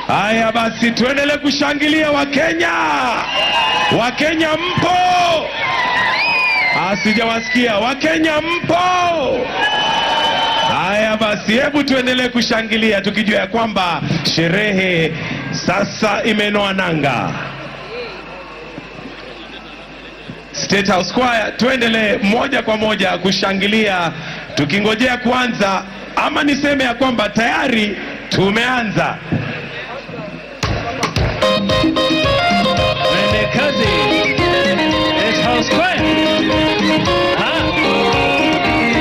Haya basi tuendelee kushangilia Wakenya. Wakenya mpo? Sijawasikia. Wakenya mpo? Haya basi hebu tuendelee kushangilia tukijua ya kwamba sherehe sasa imenoa nanga. State House Choir, tuendelee moja kwa moja kushangilia tukingojea kuanza, ama niseme ya kwamba tayari tumeanza. Twende kazi. State House Choir.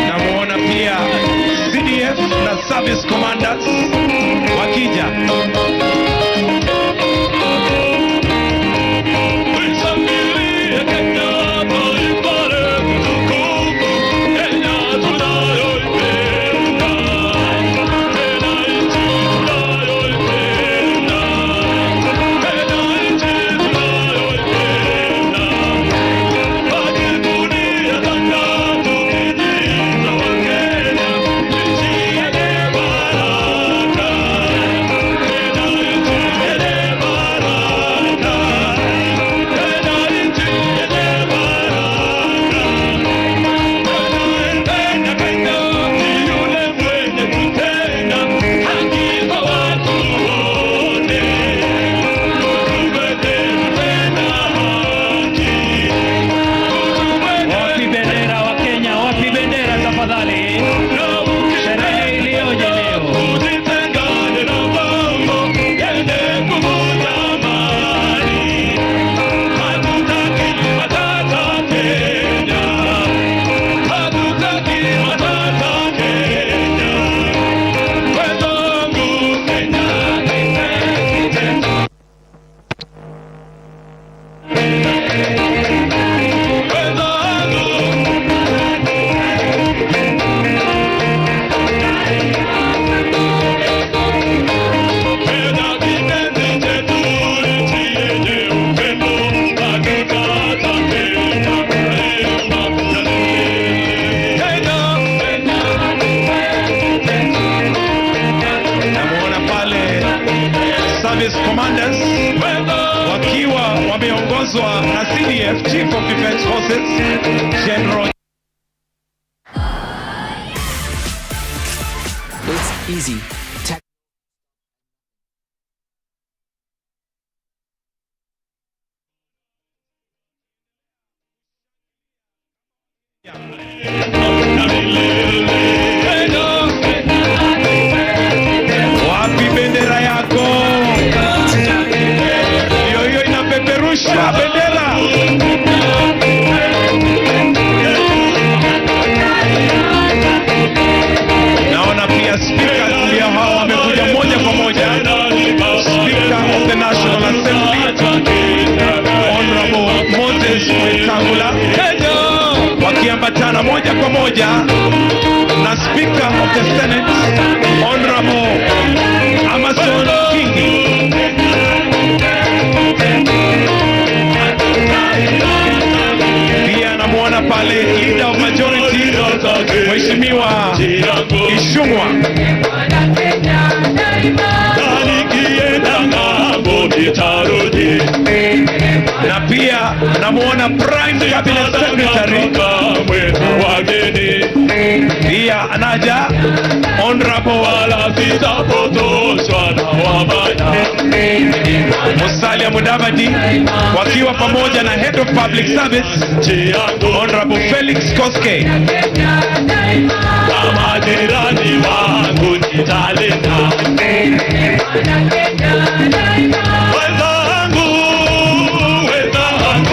Namuona pia CDF na Service Commanders wakija. Commanders wakiwa wameongozwa na CDF Chief of Defense Forces General. It's easy. Wapi bendera yako? Hiyo inapeperusha bendera. Naona pia speaker pia hao wamekuja moja kwa moja. Speaker of the National Assembly Honorable Moses Wetangula wakiambatana moja kwa moja na Speaker of the Senate Honorable Amason Kingi. Pia namuona pale Leader of Majority Mheshimiwa Ishungwa. Na pia namuona Prime Cabinet Secretary pia anaja Honorable Musalia Mudavadi wakiwa pamoja na Head of Public Service Honorable Felix Koske.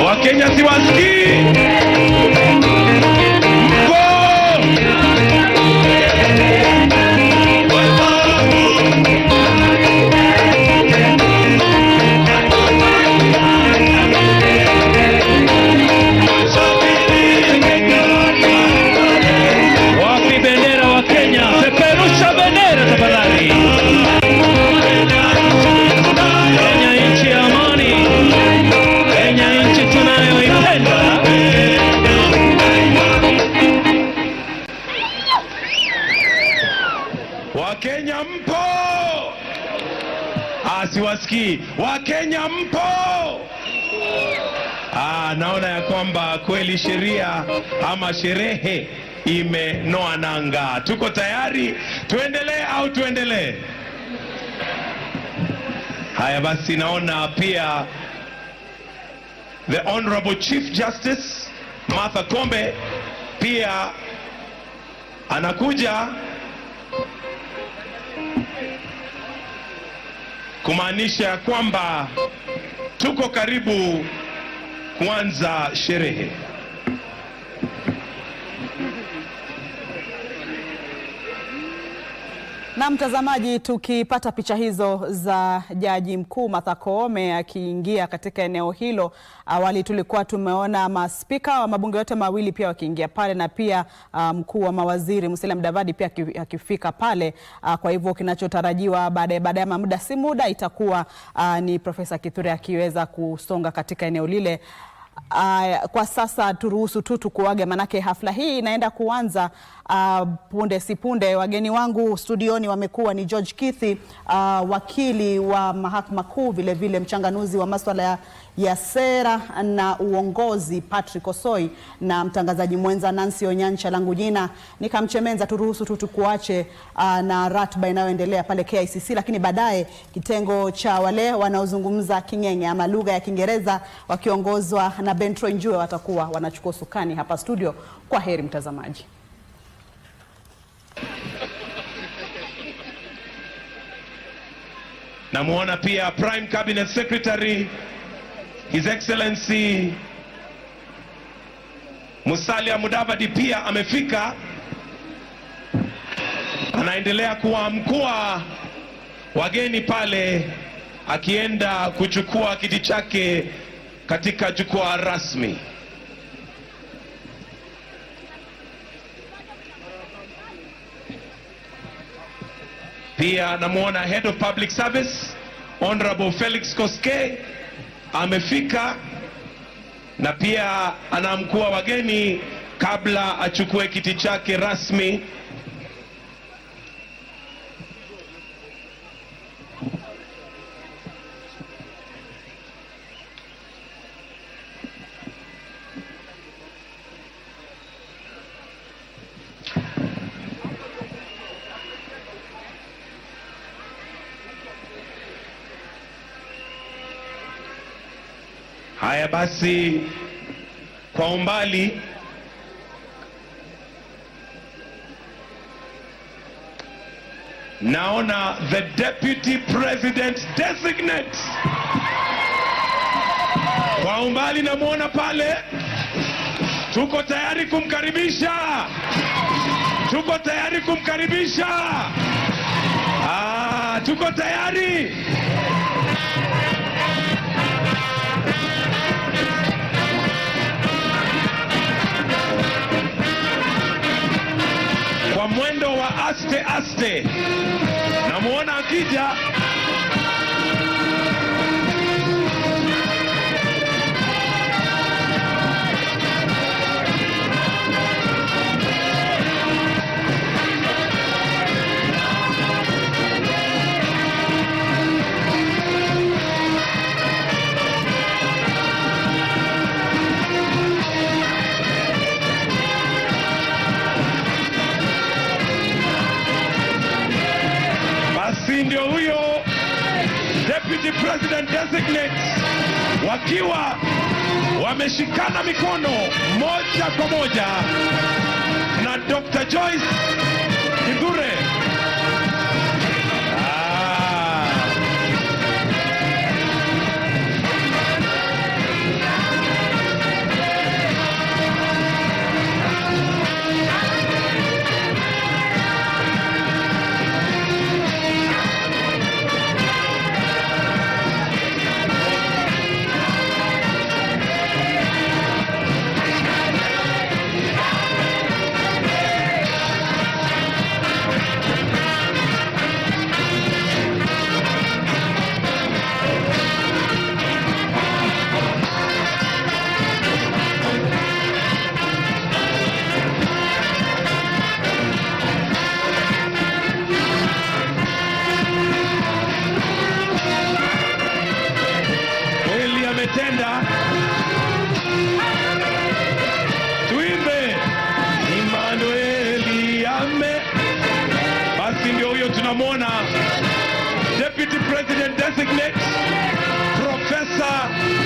Wakenya siwasikii. Wapi bendera wa Kenya? Peperusha bendera tafadhali. Siwasikii. Wakenya mpo? Naona ya kwamba kweli sheria ama sherehe imenoa nanga. Tuko tayari? Tuendelee au tuendelee? Haya basi, naona pia the Honorable Chief Justice Martha Koome pia anakuja, kumaanisha kwamba tuko karibu kuanza sherehe. Na mtazamaji, tukipata picha hizo za Jaji Mkuu Martha Koome akiingia katika eneo hilo, awali tulikuwa tumeona maspika wa mabunge yote mawili pia wakiingia pale, na pia mkuu wa mawaziri Musalia Mudavadi pia akifika pale. Kwa hivyo kinachotarajiwa baadaye muda si muda itakuwa ni Profesa Kithure akiweza kusonga katika eneo lile. Kwa sasa turuhusu tu tukuage, manake hafla hii inaenda kuanza punde si punde. Wageni wangu studioni wamekuwa ni George Kithi, wakili wa mahakama kuu, vile vile mchanganuzi wa masuala ya sera na uongozi Patrick Osoi, na mtangazaji mwenza Nancy Onyancha. Langu jina ni Kamchemenza. Turuhusu tu tukuache na ratiba inayoendelea pale KICC, lakini baadaye kitengo cha wale wanaozungumza King'eng'e ama lugha ya Kiingereza wakiongozwa na Bentro Njue watakuwa wanachukua usukani hapa studio. Kwa heri mtazamaji. Namuona pia Prime Cabinet Secretary His Excellency Musalia Mudavadi pia amefika, anaendelea kuamkua wageni pale, akienda kuchukua kiti chake katika jukwaa rasmi. Pia namuona Head of Public Service Honorable Felix Koske amefika, na pia anamkua wageni kabla achukue kiti chake rasmi. Haya basi, kwa umbali naona the Deputy President Designate. Kwa umbali namuona pale. Tuko tayari kumkaribisha. Tuko tayari kumkaribisha. Tuko tayari. Kwa mwendo wa aste aste namuona akija. Ndio huyo Deputy President Designate, wakiwa wameshikana mikono moja kwa moja na Dr. Joyce Kithure.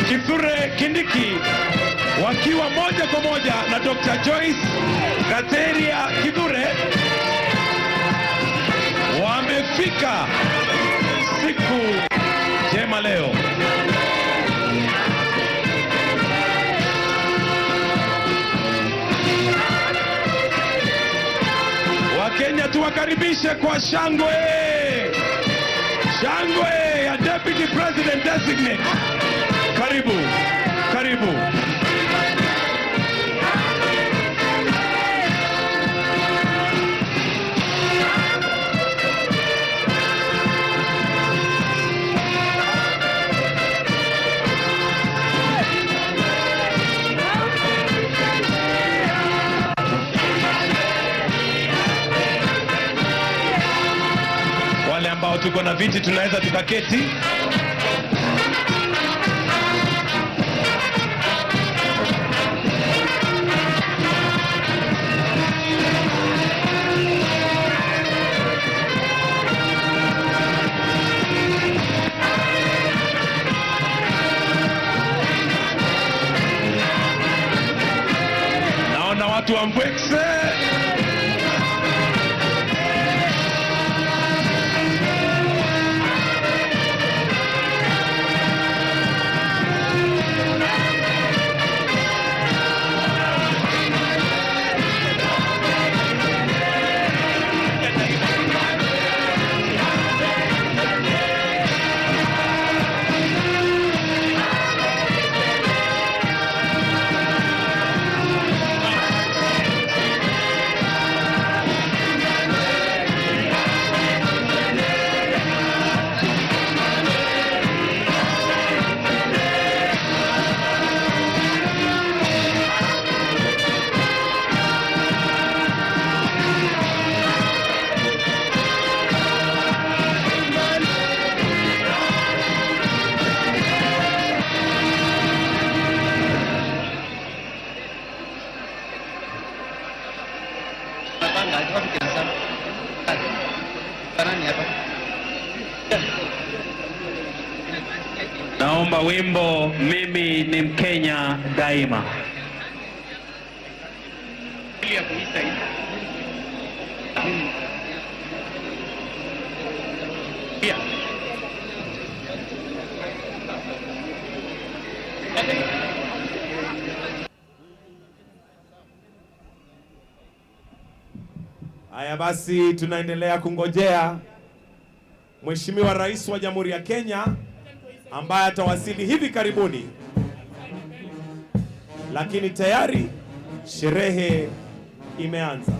Kithure Kindiki wakiwa moja kwa moja na Dr. Joyce Kateria Kithure wamefika siku njema leo. Wakenya tuwakaribishe kwa shangwe. Shangwe ya Deputy President Designate. Karibu, karibu. Wale ambao tuko na viti tunaweza tukaketi. Naona watu wa Mbwekse. Naomba wimbo Mimi ni Mkenya Daima. Haya basi, tunaendelea kungojea Mheshimiwa Rais wa Jamhuri ya Kenya ambaye atawasili hivi karibuni, lakini tayari sherehe imeanza.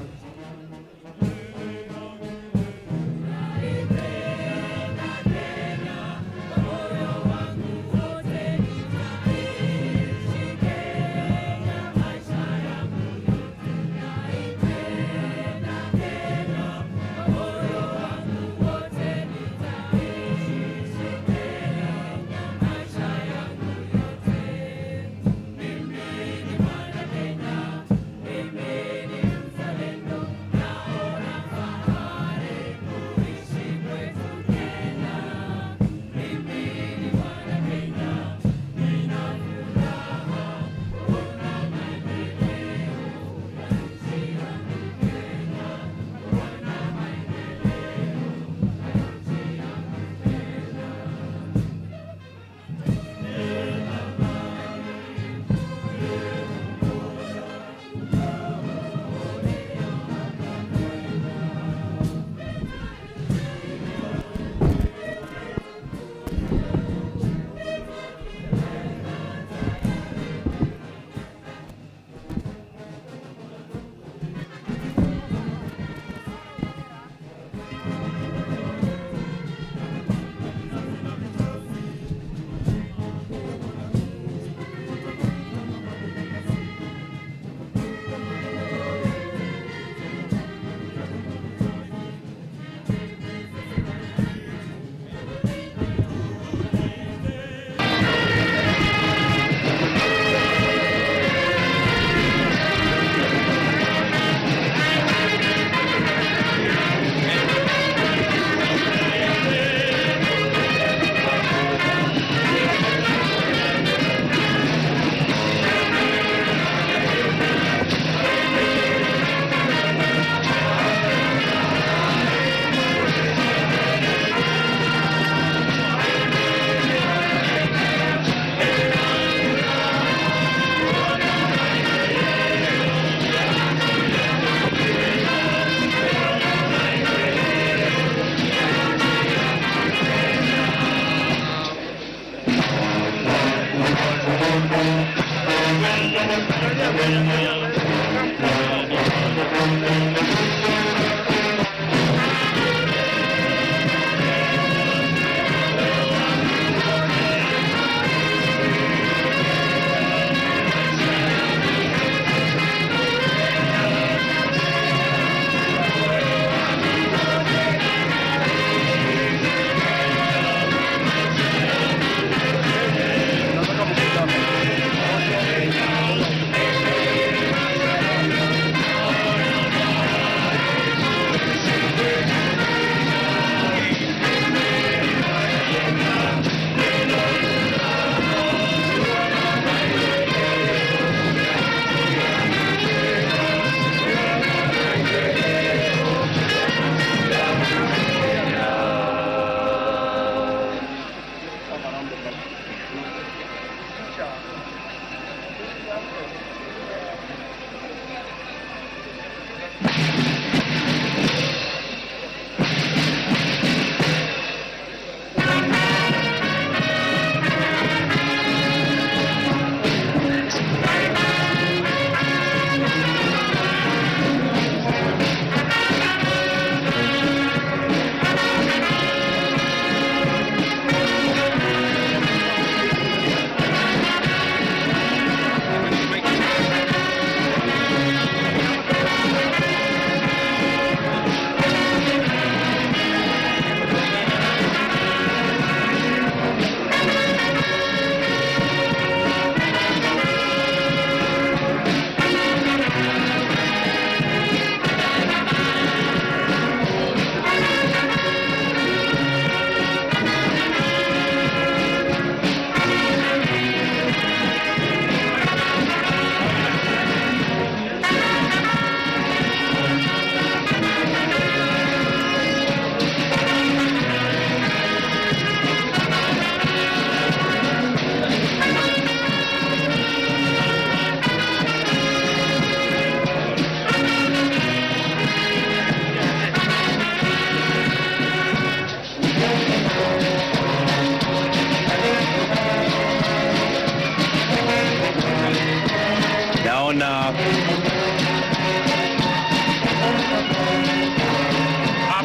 naona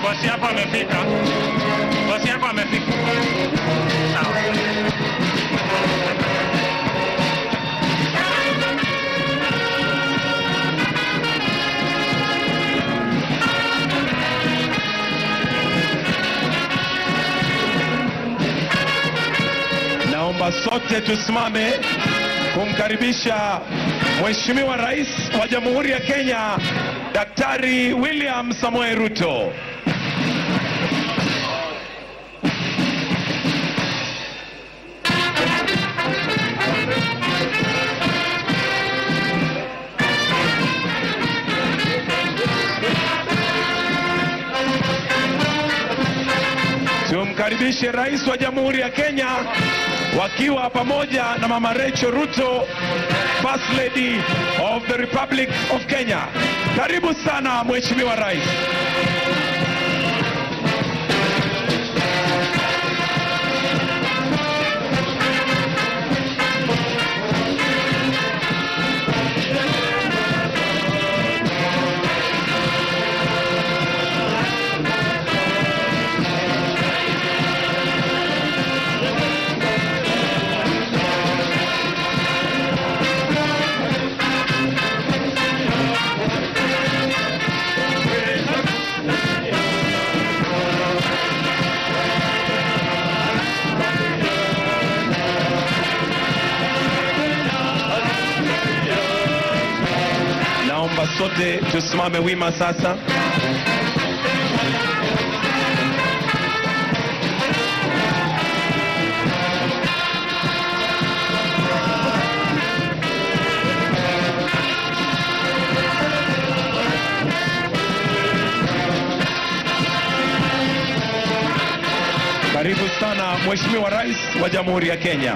bosi hapa amefika. Bosi hapa amefika. Sawa. naomba sote tusimame kumkaribisha Mheshimiwa Rais wa Jamhuri ya Kenya Daktari William Samoei Ruto. Tumkaribishe Rais wa Jamhuri ya Kenya wakiwa pamoja na Mama Rachel Ruto, First Lady of the Republic of Kenya. Karibu sana Mheshimiwa Rais. Naomba sote tusimame wima sasa. Karibu sana Mheshimiwa Rais wa Jamhuri ya Kenya.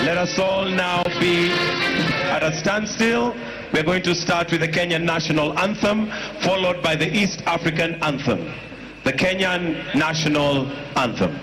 Let us all now be at a standstill. We're going to start with the Kenyan National Anthem, followed by the East African Anthem. The Kenyan National Anthem.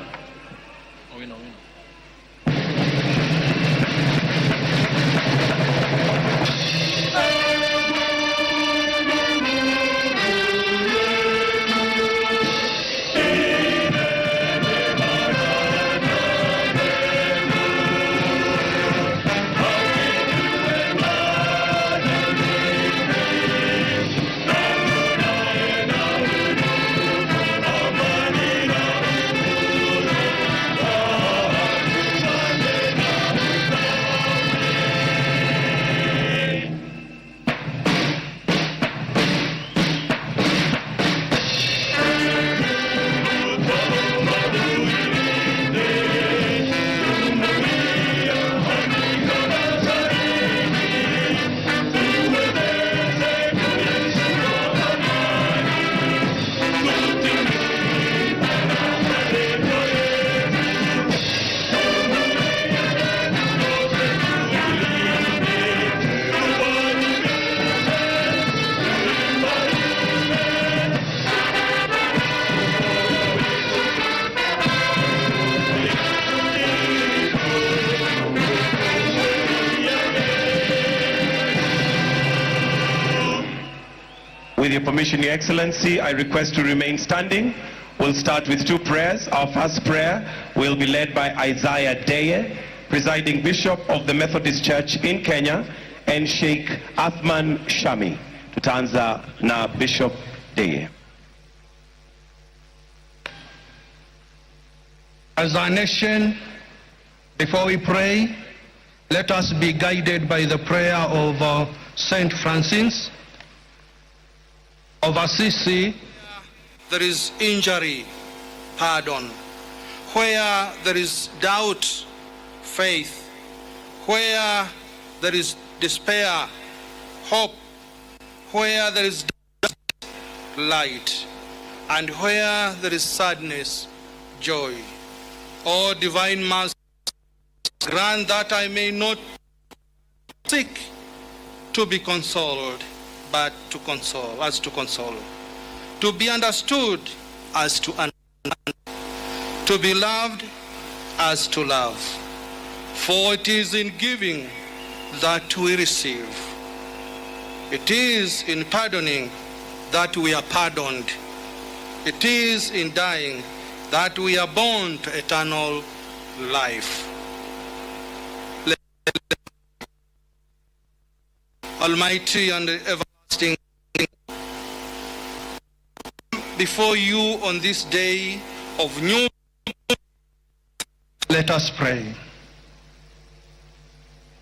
with your permission, Your Excellency, I request to remain standing. We'll start with 2 prayers. Our first prayer will be led by Isaiah Deye, Presiding Bishop of the Methodist Church in Kenya, and Sheikh Athman Shami. Tutaanza na Bishop Deye. As a nation, before we pray, let us be guided by the prayer of Saint Francis of Assisi. There is injury, pardon. Where there is doubt, faith. Where there is despair, hope. Where there is darkness, light. And where there is sadness, joy. O divine Master, grant that I may not seek to be consoled, but to console, as to console. To be understood as to understand. To be loved as to love. For it is in giving that we receive. It is in pardoning that we are pardoned. It is in dying that we are born to eternal life. Almighty and everlasting, before you on this day of new, let us pray.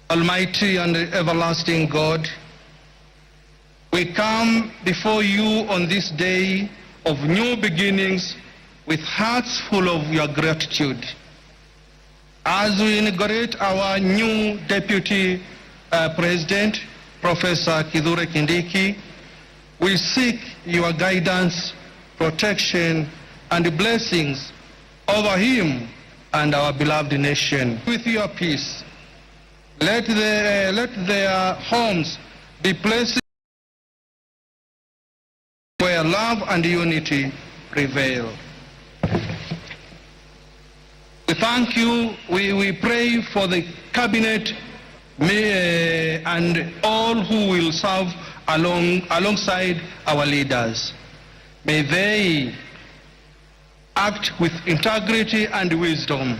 Almighty and everlasting God, we come before you on this day of new beginnings with hearts full of your gratitude. As we inaugurate our new Deputy President, Professor Kithure Kindiki, we seek your guidance, protection, and blessings over him and our beloved nation. With your peace, let their homes be places where love and unity prevail. We thank you. We pray for the cabinet and all who will serve alongside our leaders. May they act with integrity and wisdom,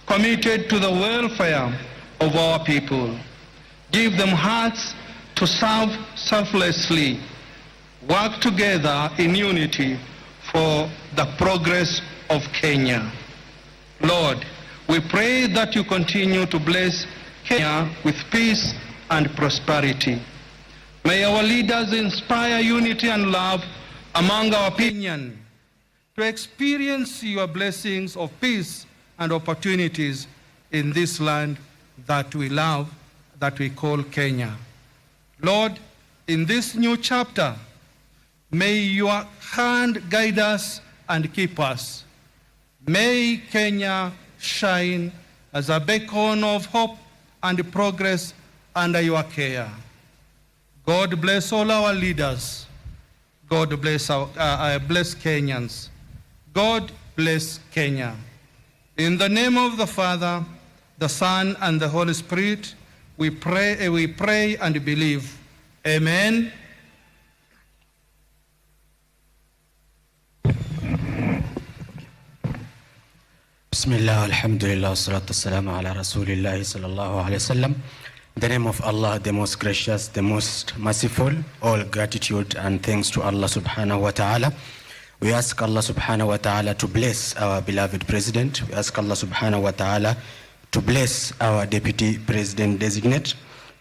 committed to the welfare of our people. Give them hearts to serve selflessly, work together in unity for the progress of Kenya. Lord, we pray that you continue to bless Kenya with peace and prosperity. May our leaders inspire unity and love among our opinion to experience your blessings of peace and opportunities in this land that we love, that we call Kenya. Lord, in this new chapter, may your hand guide us and keep us. May Kenya shine as a beacon of hope and progress under your care. God bless all our leaders. God bless bless Kenyans. God bless Kenya. In the name of the Father, the Son, and the Holy Spirit, we pray and believe. Amen. Bismillah, alhamdulillah, salatu wassalamu ala rasulillah sallallahu alayhi wa sallam. In the name of Allah, the most gracious, the most merciful, all gratitude and thanks to Allah subhanahu wa ta'ala. We ask Allah subhanahu wa ta'ala to bless our beloved president. We ask Allah subhanahu wa ta'ala to bless our deputy president designate.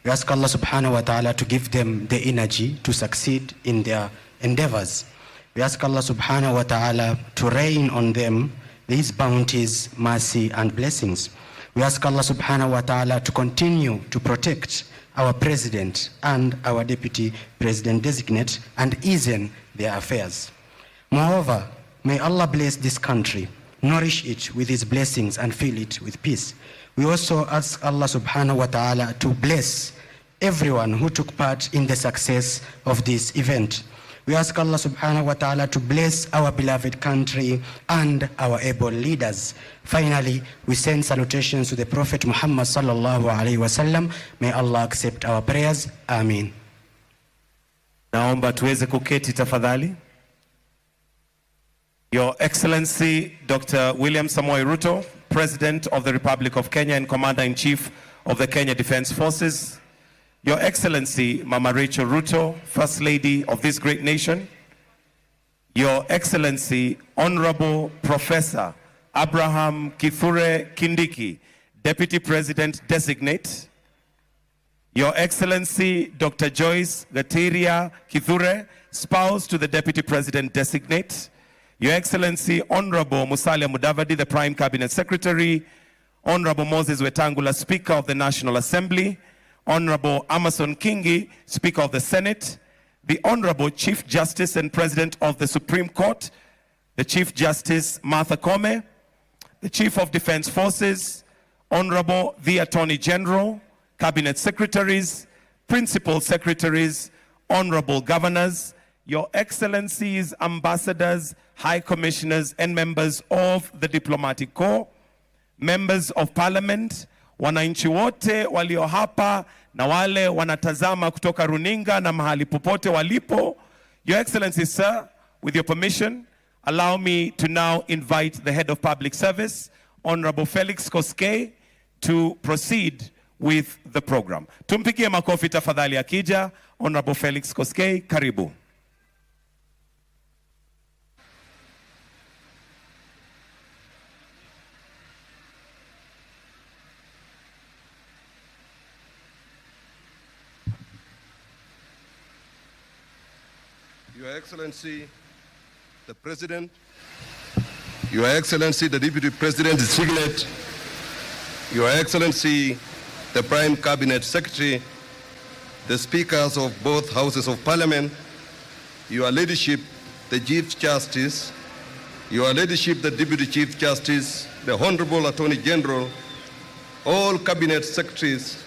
We ask Allah subhanahu wa ta'ala to give them the energy to succeed in their endeavors. We ask Allah subhanahu wa ta'ala to rain on them these bounties, mercy, and blessings. We ask Allah subhanahu wa ta'ala to continue to protect our president and our deputy president designate and ease their affairs. Moreover, may Allah bless this country, nourish it with his blessings and fill it with peace. We also ask Allah subhanahu wa ta'ala to bless everyone who took part in the success of this event. We ask Allah subhanahu wa ta'ala to bless our beloved country and our able leaders. Finally, we send salutations to the Prophet Muhammad sallallahu alaihi wasallam. May Allah accept our prayers. Ameen. Naomba tuweze kuketi tafadhali. Your Excellency Dr. William Samoei Ruto, President of the Republic of Kenya and Commander-in-Chief of the Kenya Defence Forces. Your Excellency Mama Rachel Ruto, First Lady of this great nation. Your Excellency Honorable Professor Abraham Kithure Kindiki, Deputy President Designate. Your Excellency Dr. Joyce Gatiria Kithure, spouse to the Deputy President Designate. Your Excellency Honorable Musalia Mudavadi, the Prime Cabinet Secretary. Honorable Moses Wetangula, Speaker of the National Assembly. Honorable Amason Kingi, Speaker of the Senate. The Honorable Chief Justice and President of the Supreme Court, the Chief Justice Martha Koome. The Chief of Defense Forces, Honorable the Attorney General, Cabinet Secretaries, Principal Secretaries, Honorable Governors, Your Excellencies, Ambassadors, High Commissioners, and members of the Diplomatic Corps, members of Parliament, wananchi wote walio hapa na wale wanatazama kutoka runinga na mahali popote walipo. Your Excellency, sir, with your permission, allow me to now invite the Head of Public Service, Honorable Felix Koskei, to proceed with the program. Tumpigie makofi tafadhali akija. Honorable Felix Koskei, karibu. Your Excellency, the President, Your Excellency, the Deputy President Designate, Your Excellency, the Prime Cabinet Secretary, the Speakers of both Houses of Parliament, Your Ladyship, the Chief Justice, Your Ladyship, the Deputy Chief Justice, the Honorable Attorney General, all Cabinet Secretaries,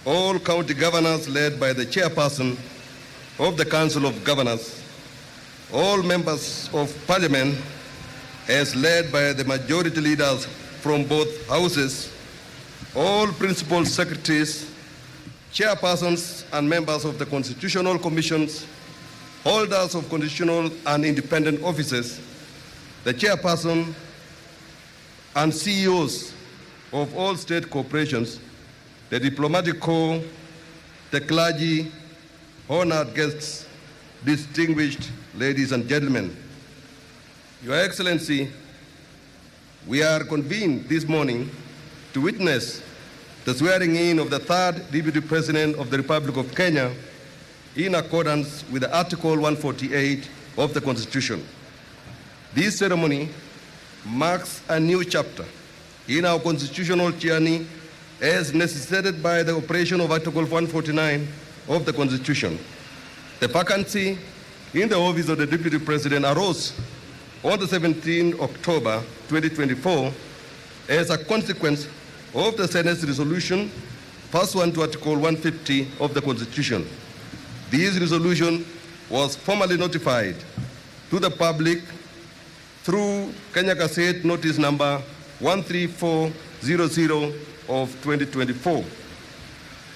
all county governors led by the Chairperson of the Council of Governors, all members of Parliament as led by the majority leaders from both houses, all principal secretaries, chairpersons and members of the constitutional commissions, holders of constitutional and independent offices, the chairperson and CEOs of all state corporations, the diplomatic corps, the clergy, honored guests, distinguished ladies and gentlemen. Your Excellency, we are convened this morning to witness the swearing in of the third Deputy President of the Republic of Kenya in accordance with Article 148 of the Constitution. This ceremony marks a new chapter in our constitutional journey as necessitated by the operation of Article 149 of the Constitution. The vacancy in the office of the Deputy President arose on the 17th October 2024 as a consequence of the Senate's resolution pursuant to Article 150 of the Constitution. This resolution was formally notified to the public through Kenya Gazette Notice number 13400 of 2024.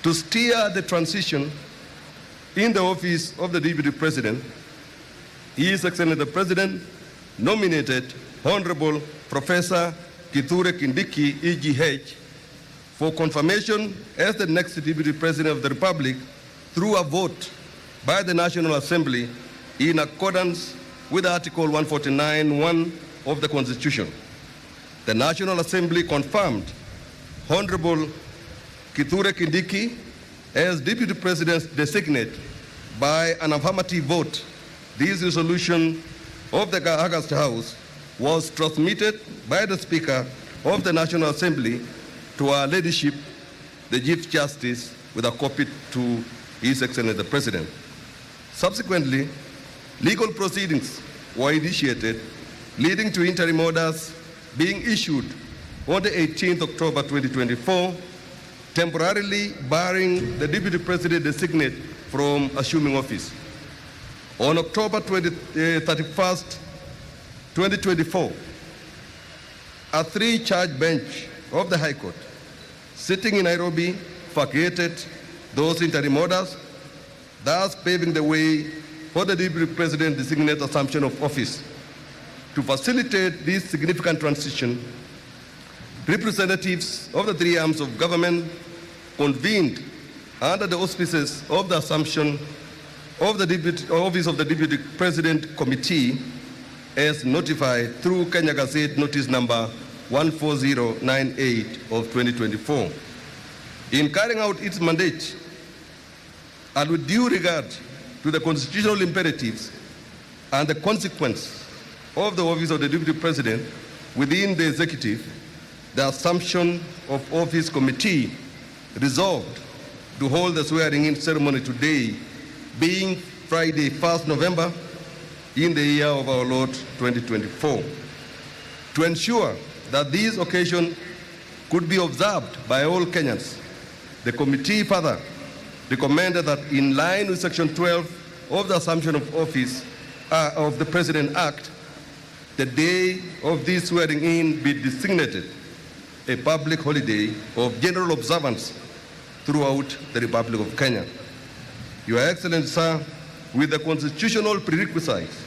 To steer the transition in the office of the Deputy President, His Excellency the President nominated Honorable Professor Kithure Kindiki, EGH, for confirmation as the next Deputy President of the Republic through a vote by the National Assembly in accordance with Article 149(1) of the Constitution. The National Assembly confirmed Honorable Kithure Kindiki as Deputy President designate by an affirmative vote. This resolution of the August House was transmitted by the Speaker of the National Assembly to our Ladyship, the Chief Justice, with a copy to His Excellency the President. Subsequently, legal proceedings were initiated, leading to interim orders being issued on the 18th October 2024, temporarily barring the Deputy President designate from assuming office. On October 31st, 2024, a three-charge bench of the High Court, sitting in Nairobi, vacated those interim orders, thus paving the way for the Deputy President designate assumption of office. To facilitate this significant transition, representatives of the three arms of government convened under the auspices of the assumption of the Office of the Deputy President Committee as notified through Kenya Gazette Notice number 14098 of 2024. In carrying out its mandate, and with due regard to the constitutional imperatives and the consequence of the Office of the Deputy President within the Executive, the Assumption of Office Committee resolved to hold the swearing-in ceremony today, being Friday, 1st November, in the year of our Lord 2024. To ensure that this occasion could be observed by all Kenyans, the committee further recommended that in line with Section 12 of the Assumption of Office of the President Act, the day of this swearing-in be designated a public holiday of general observance throughout the Republic of Kenya. Your Excellency, sir, with the constitutional prerequisites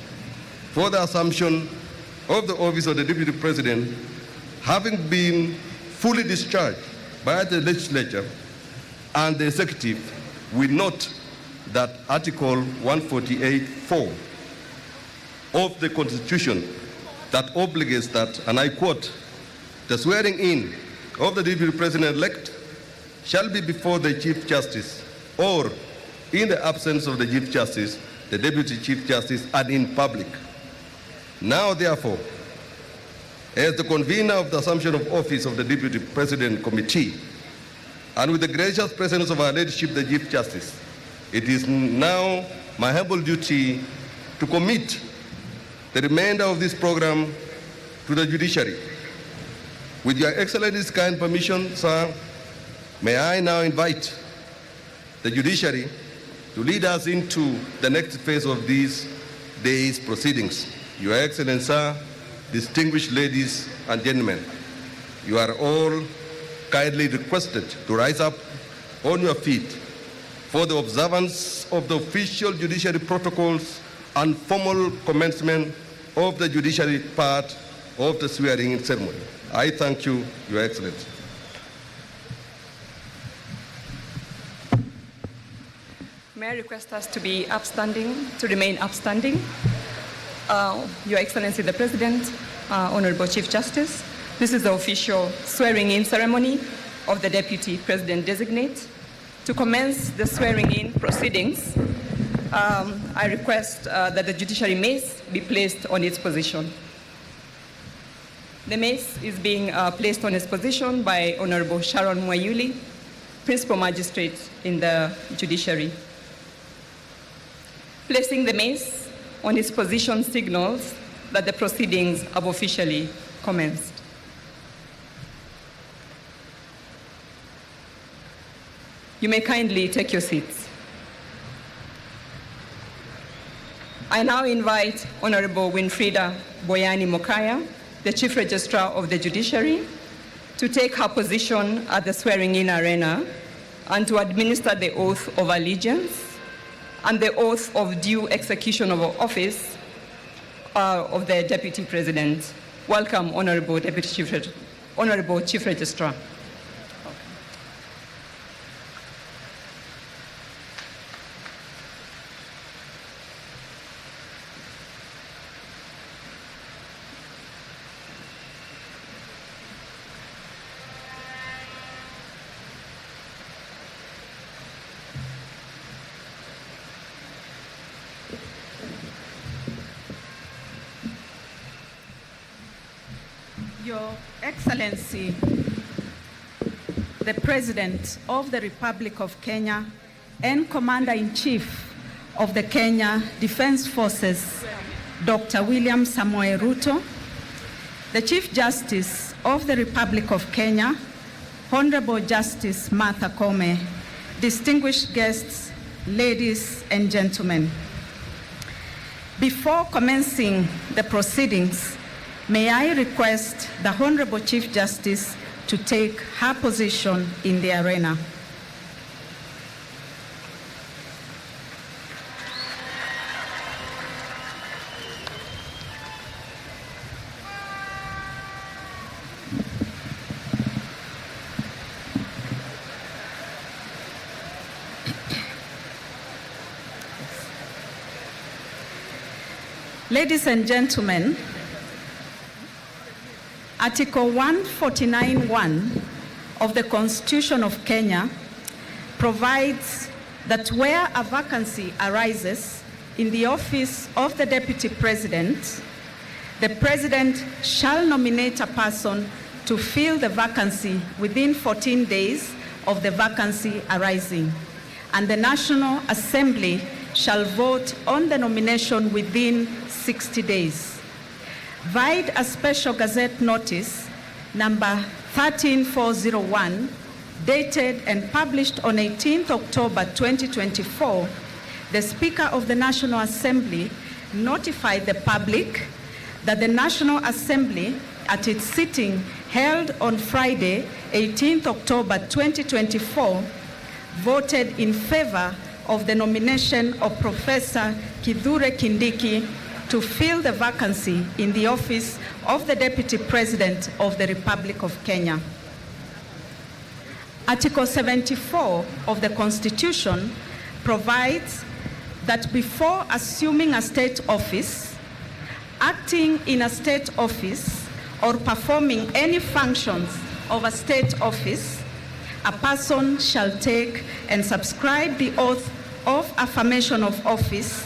for the assumption of the office of the Deputy President having been fully discharged by the legislature and the executive, we note that Article 148(4) of the Constitution that obligates that, and I quote, the swearing in of the Deputy President-elect shall be before the Chief Justice, or in the absence of the Chief Justice, the Deputy Chief Justice, and in public. Now, therefore, as the convener of the Assumption of Office of the Deputy President Committee, and with the gracious presence of our Ladyship, the Chief Justice, it is now my humble duty to commit the remainder of this program to the judiciary. With your Excellency's kind permission, sir, may I now invite the judiciary to lead us into the next phase of these day's proceedings. Your Excellency, sir, distinguished ladies and gentlemen, you are all kindly requested to rise up on your feet for the observance of the official judiciary protocols and formal commencement of the judiciary part of the swearing-in ceremony. I thank you, Your Excellency. May I request us to be upstanding, to remain upstanding. Your Excellency the President, Honorable Chief Justice, this is the official swearing-in ceremony of the Deputy President Designate. To commence the swearing-in proceedings, I request that the judiciary mace be placed on its position. The mace is being placed on its position by Honorable Sharon Mwayuli, Principal Magistrate in the judiciary. Placing the mace on its position signals that the proceedings have officially commenced. You may kindly take your seats. I now invite Honorable Winfrida Boyani Mokaya, the Chief Registrar of the Judiciary, to take her position at the swearing-in arena and to administer the oath of allegiance and the oath of due execution of office of the Deputy President. Welcome, Honorable Chief Registrar. Your Excellency, the President of the Republic of Kenya and Commander-in-Chief of the Kenya Defense Forces, Dr. William Samoei Ruto, the Chief Justice of the Republic of Kenya, Honorable Justice Martha Koome, distinguished guests, ladies and gentlemen. Before commencing the proceedings, may I request the Honorable Chief Justice to take her position in the arena. Ladies and gentlemen, Article 149(1) of the Constitution of Kenya provides that where a vacancy arises in the office of the Deputy President, the President shall nominate a person to fill the vacancy within 14 days of the vacancy arising, and the National Assembly shall vote on the nomination within 60 days. Vide a special gazette notice number 13401, dated and published on 18th October 2024, the Speaker of the National Assembly notified the public that the National Assembly, at its sitting held on Friday, 18th October 2024, voted in favor of the nomination of Professor Kithure Kindiki to fill the vacancy in the office of the Deputy President of the Republic of Kenya. Article 74 of the Constitution provides that before assuming a state office, acting in a state office, or performing any functions of a state office, a person shall take and subscribe the oath of affirmation of office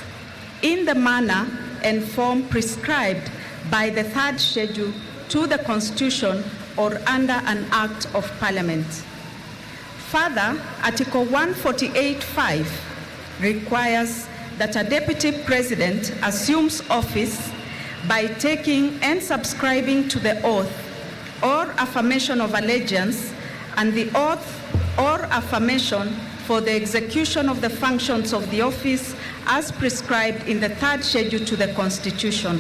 in the manner and form prescribed by the third schedule to the Constitution or under an Act of Parliament. Further, Article 148(5) requires that a Deputy President assumes office by taking and subscribing to the oath or affirmation of allegiance and the oath or affirmation for the execution of the functions of the office as prescribed in the third schedule to the Constitution.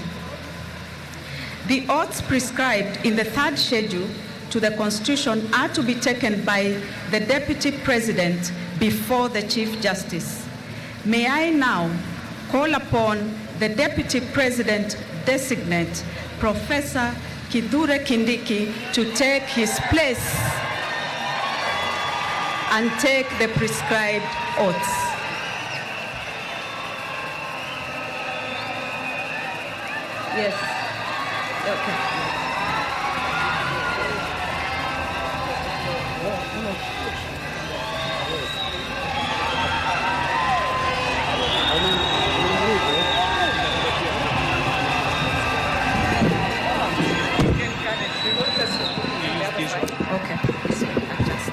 The oaths prescribed in the third schedule to the Constitution are to be taken by the Deputy President before the Chief Justice. May I now call upon the Deputy President designate, Professor Kithure Kindiki, to take his place and take the prescribed oaths. Yes. Okay. Okay. Adjust.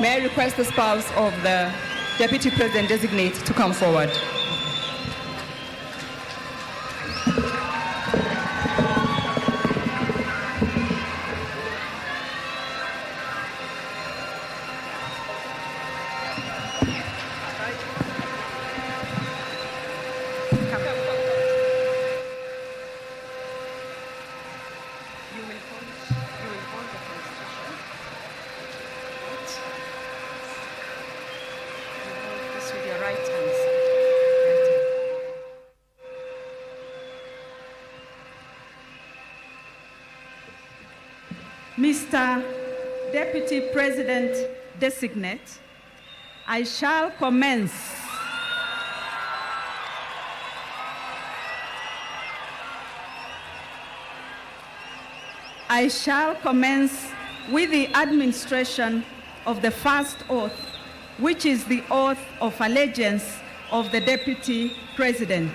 May I request the spouse of the Deputy President designate to come forward. Mr. Deputy President designate, I shall commence with the administration of the first oath, which is the oath of allegiance of the Deputy President.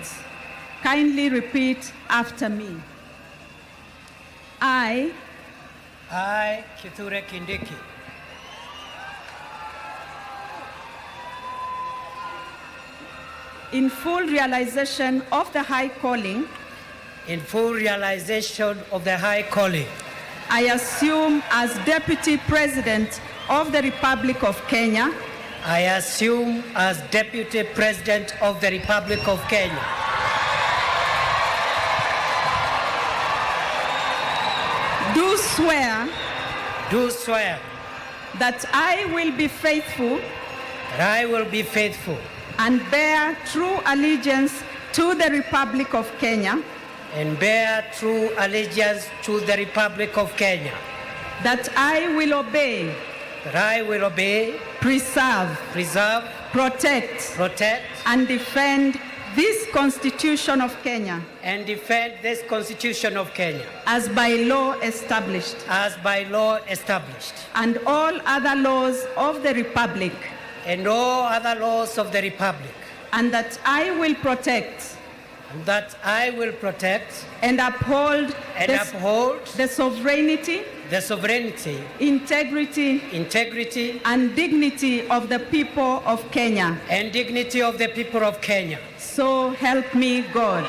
Kindly repeat after me. I, Kithure Kindiki, in full realization of the high calling, I assume as Deputy President of the Republic of Kenya, do swear do swear that I will be faithful that I will be faithful and bear true allegiance to the Republic of Kenya, and bear true allegiance to the Republic of Kenya, that I will obey, preserve, protect, and defend this Constitution of Kenya, as by law established, and all other laws of the Republic, and that I will protect, and uphold the sovereignty, integrity, and dignity of the people of Kenya. So help me God.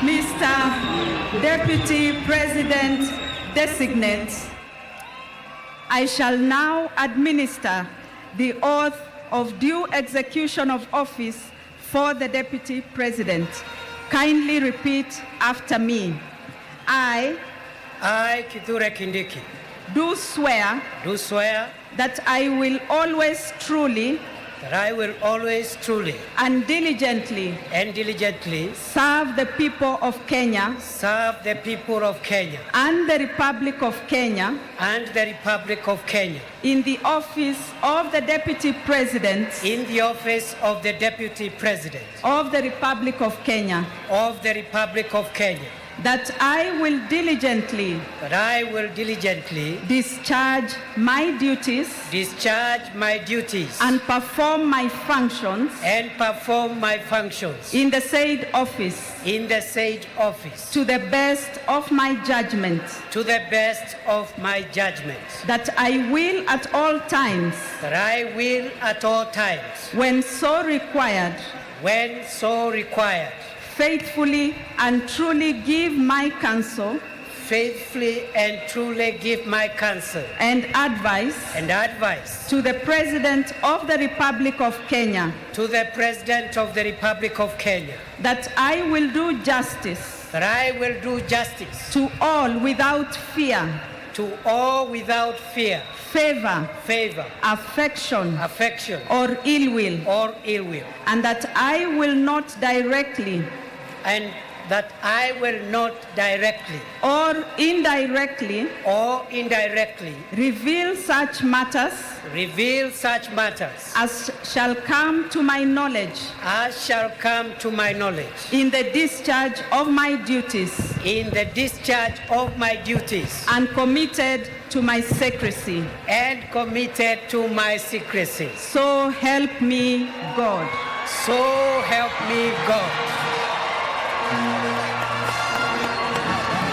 Mr. Deputy President Designate, I shall now administer the oath of due execution of office for the Deputy President. Kindly repeat after me. I, Kithure Kindiki, do swear that I will always truly and diligently serve the people of Kenya and the Republic of Kenya in the office of the Deputy President of the Republic of Kenya, that I will diligently discharge my duties and perform my functions in the said office to the best of my judgment, that I will at all times when so required faithfully and truly give my counsel and advice to the President of the Republic of Kenya, that I will do justice to all without fear, favor, affection, or ill will, and that I will not directly or indirectly reveal such matters as shall come to my knowledge in the discharge of my duties and committed to my secrecy. So help me God.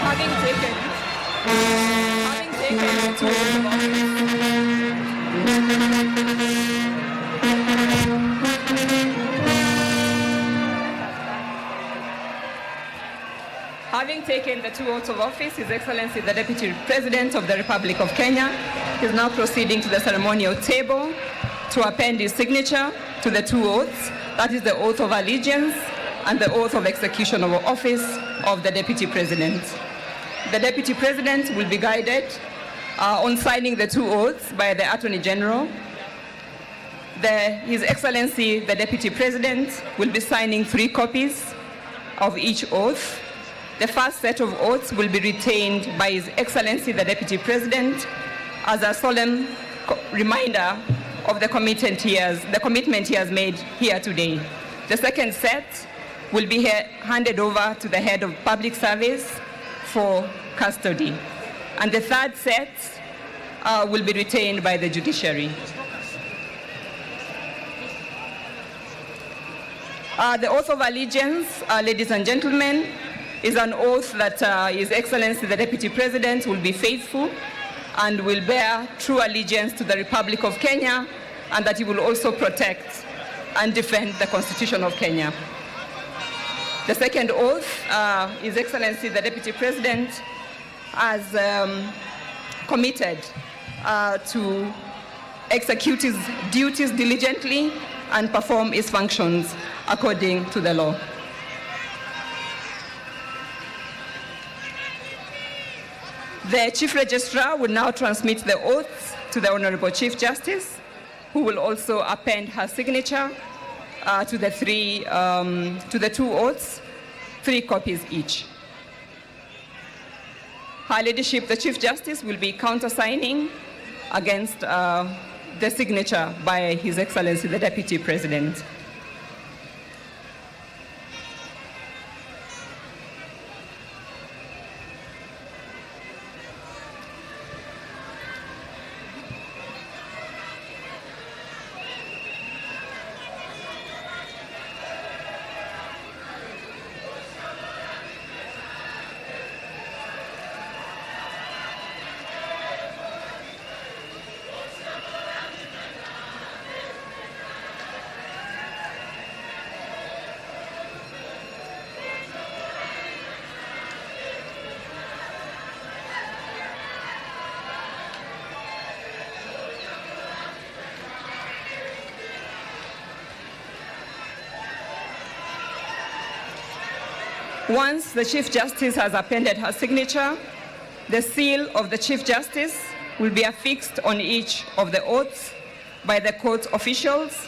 Having taken the oath of Having taken the two oaths of office, His Excellency the Deputy President of the Republic of Kenya is now proceeding to the ceremonial table to append his signature to the two oaths, that is the oath of allegiance and the oath of execution of office of the Deputy President. The Deputy President will be guided on signing the two oaths by the Attorney General. His Excellency the Deputy President will be signing 3 copies of each oath. The first set of oaths will be retained by His Excellency the Deputy President as a solemn reminder of the commitment he has made here today. The second set will be handed over to the Head of Public Service for custody. And the third set will be retained by the judiciary. The oath of allegiance, ladies and gentlemen, is an oath that His Excellency the Deputy President will be faithful and will bear true allegiance to the Republic of Kenya, and that he will also protect and defend the Constitution of Kenya. The second oath, His Excellency the Deputy President has committed to execute his duties diligently and perform his functions according to the law. The Chief Registrar will now transmit the oath to the Honorable Chief Justice, who will also append her signature to the two oaths, 3 copies each. Her Ladyship, the Chief Justice, will be countersigning against the signature by His Excellency the Deputy President. Once the Chief Justice has appended her signature, the seal of the Chief Justice will be affixed on each of the oaths by the court officials.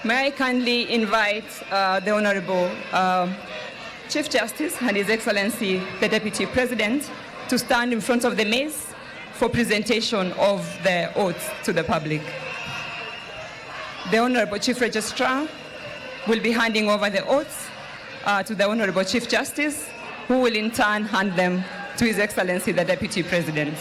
May I kindly invite the Honorable Chief Justice and His Excellency the Deputy President to stand in front of the maze for presentation of the oaths to the public. The Honorable Chief Registrar will be handing over the oaths to the Honorable Chief Justice, who will in turn hand them to His Excellency the Deputy President.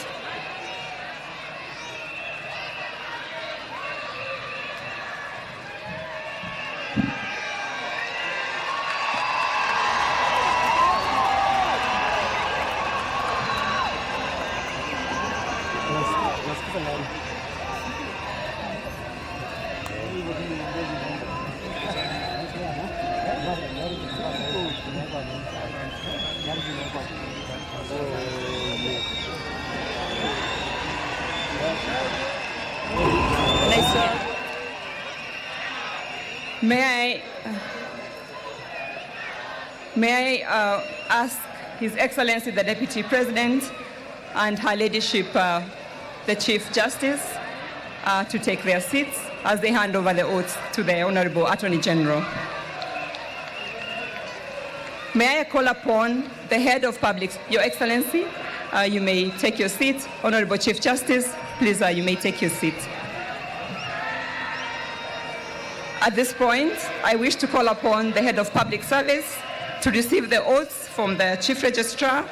May I ask His Excellency the Deputy President and Her Ladyship the Chief Justice to take their seats as they hand over the oaths to the Honorable Attorney General. May I call upon the Head of Public, Your Excellency, you may take your seat. Honorable Chief Justice, please, you may take your seat. At this point, I wish to call upon the Head of Public Service to receive the oaths from the Chief Registrar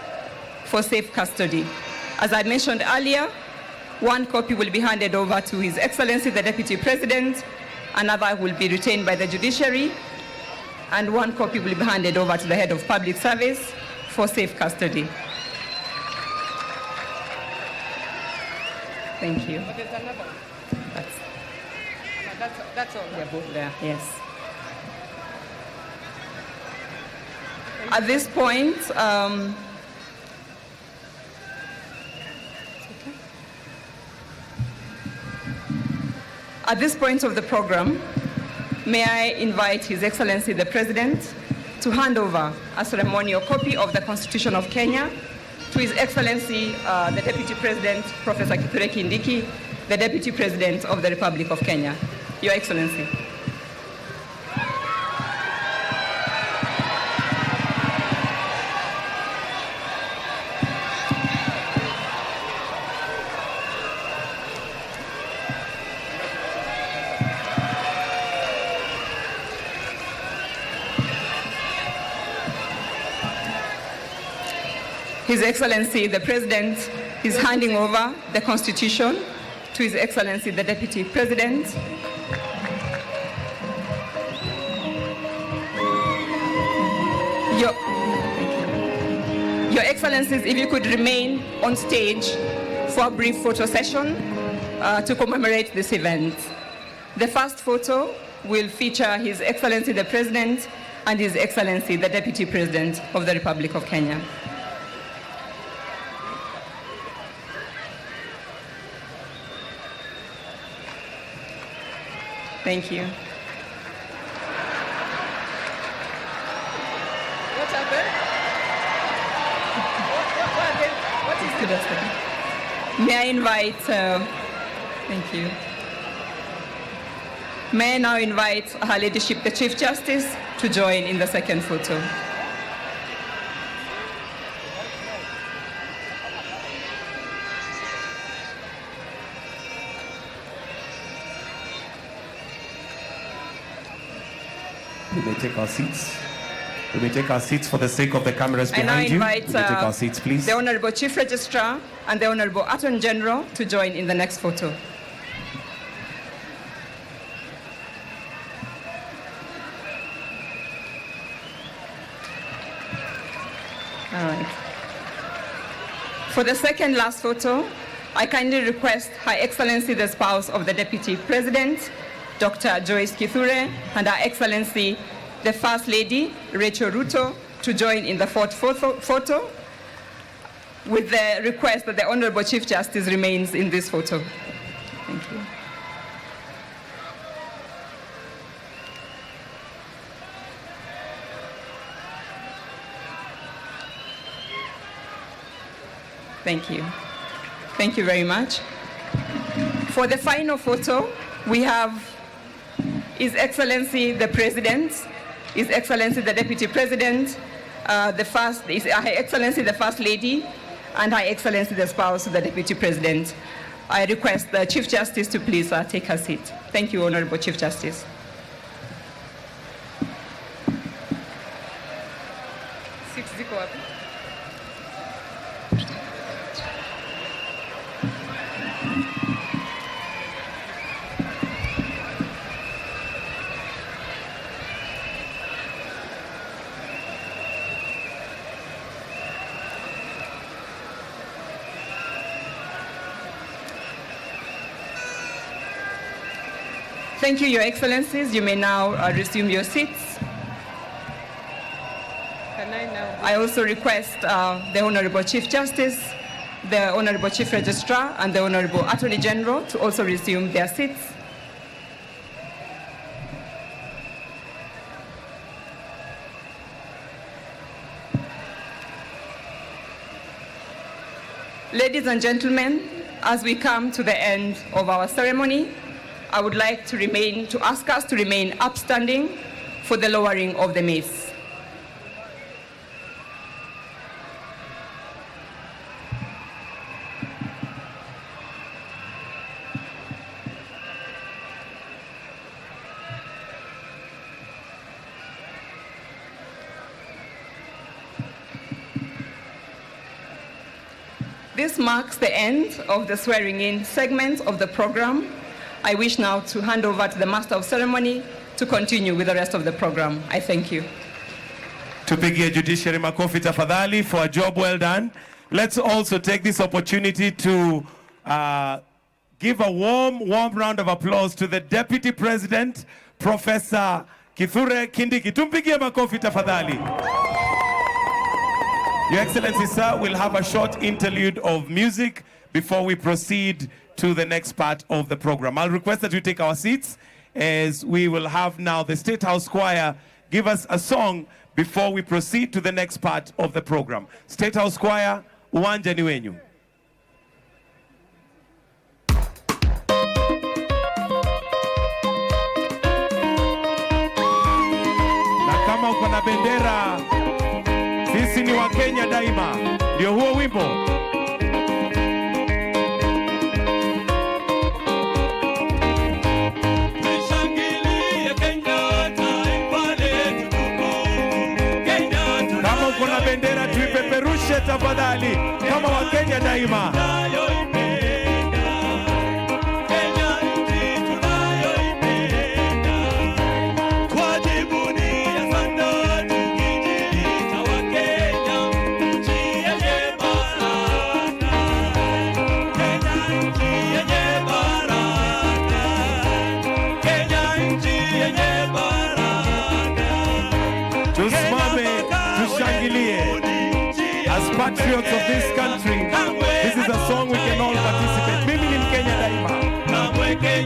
for safe custody. As I mentioned earlier, 1 copy will be handed over to His Excellency the Deputy President, another will be retained by the judiciary, and 1 copy will be handed over to the Head of Public Service for safe custody. Thank you. But there's another. That's all. They're both there, yes. At this point, at this point of the program, may I invite His Excellency the President to hand over a ceremonial copy of the Constitution of Kenya to His Excellency the Deputy President, Professor Kithure Kindiki, the Deputy President of the Republic of Kenya. Your Excellency. His Excellency, the President, is handing over the Constitution to His Excellency, the Deputy President. Your Excellencies, if you could remain on stage for a brief photo session to commemorate this event. The first photo will feature His Excellency, the President, and His Excellency, the Deputy President of the Republic of Kenya. Thank you. What happened? What is good happening? May I invite, thank you. May I now invite Her Ladyship, the Chief Justice, to join in the second photo. We may take our seats. We may take our seats for the sake of the cameras behind you. I now invite we may take our seats, please. the Honorable Chief Registrar and the Honorable Attorney General to join in the next photo. All right. For the second last photo, I kindly request Her Excellency, the spouse of the Deputy President, Dr. Joyce Kithure, and Her Excellency, the First Lady, Rachel Ruto, to join in the fourth photo, with the request that the Honorable Chief Justice remains in this photo. Thank you. Thank you. Thank you very much. For the final photo, we have His Excellency the President, His Excellency the Deputy President, Her Excellency the First Lady, and Her Excellency the spouse of the Deputy President. I request the Chief Justice to please take her seat. Thank you, Honorable Chief Justice. Thank you, Your Excellencies. You may now resume your seats. I also request the Honorable Chief Justice, the Honorable Chief Registrar, and the Honorable Attorney General to also resume their seats. Ladies and gentlemen, as we come to the end of our ceremony, I would like to ask us to remain upstanding for the lowering of the mace. This marks the end of the swearing-in segment of the program. I wish now to hand over to the Master of Ceremony to continue with the rest of the program. I thank you. Tupigie Judiciary makofi tafadhali for a job well done. Let's also take this opportunity to give a warm round of applause to the Deputy President, Professor Kithure Kindiki. Tumpigie makofi tafadhali. Your Excellency, sir, we'll have a short interlude of music before we proceed to the next part of the program. I'll request that we take our seats as we will have now the State House Choir give us a song before we proceed to the next part of the program. State House Choir, uwanja ni wenyu. bendera, sisi ni wa Kenya daima. Ndio huo wimbo. Kama uko na bendera tuipeperushe tafadhali, kama wa Kenya daima. As patriots of this country, this is a song we can all participate. Mimi ni Mkenya daima.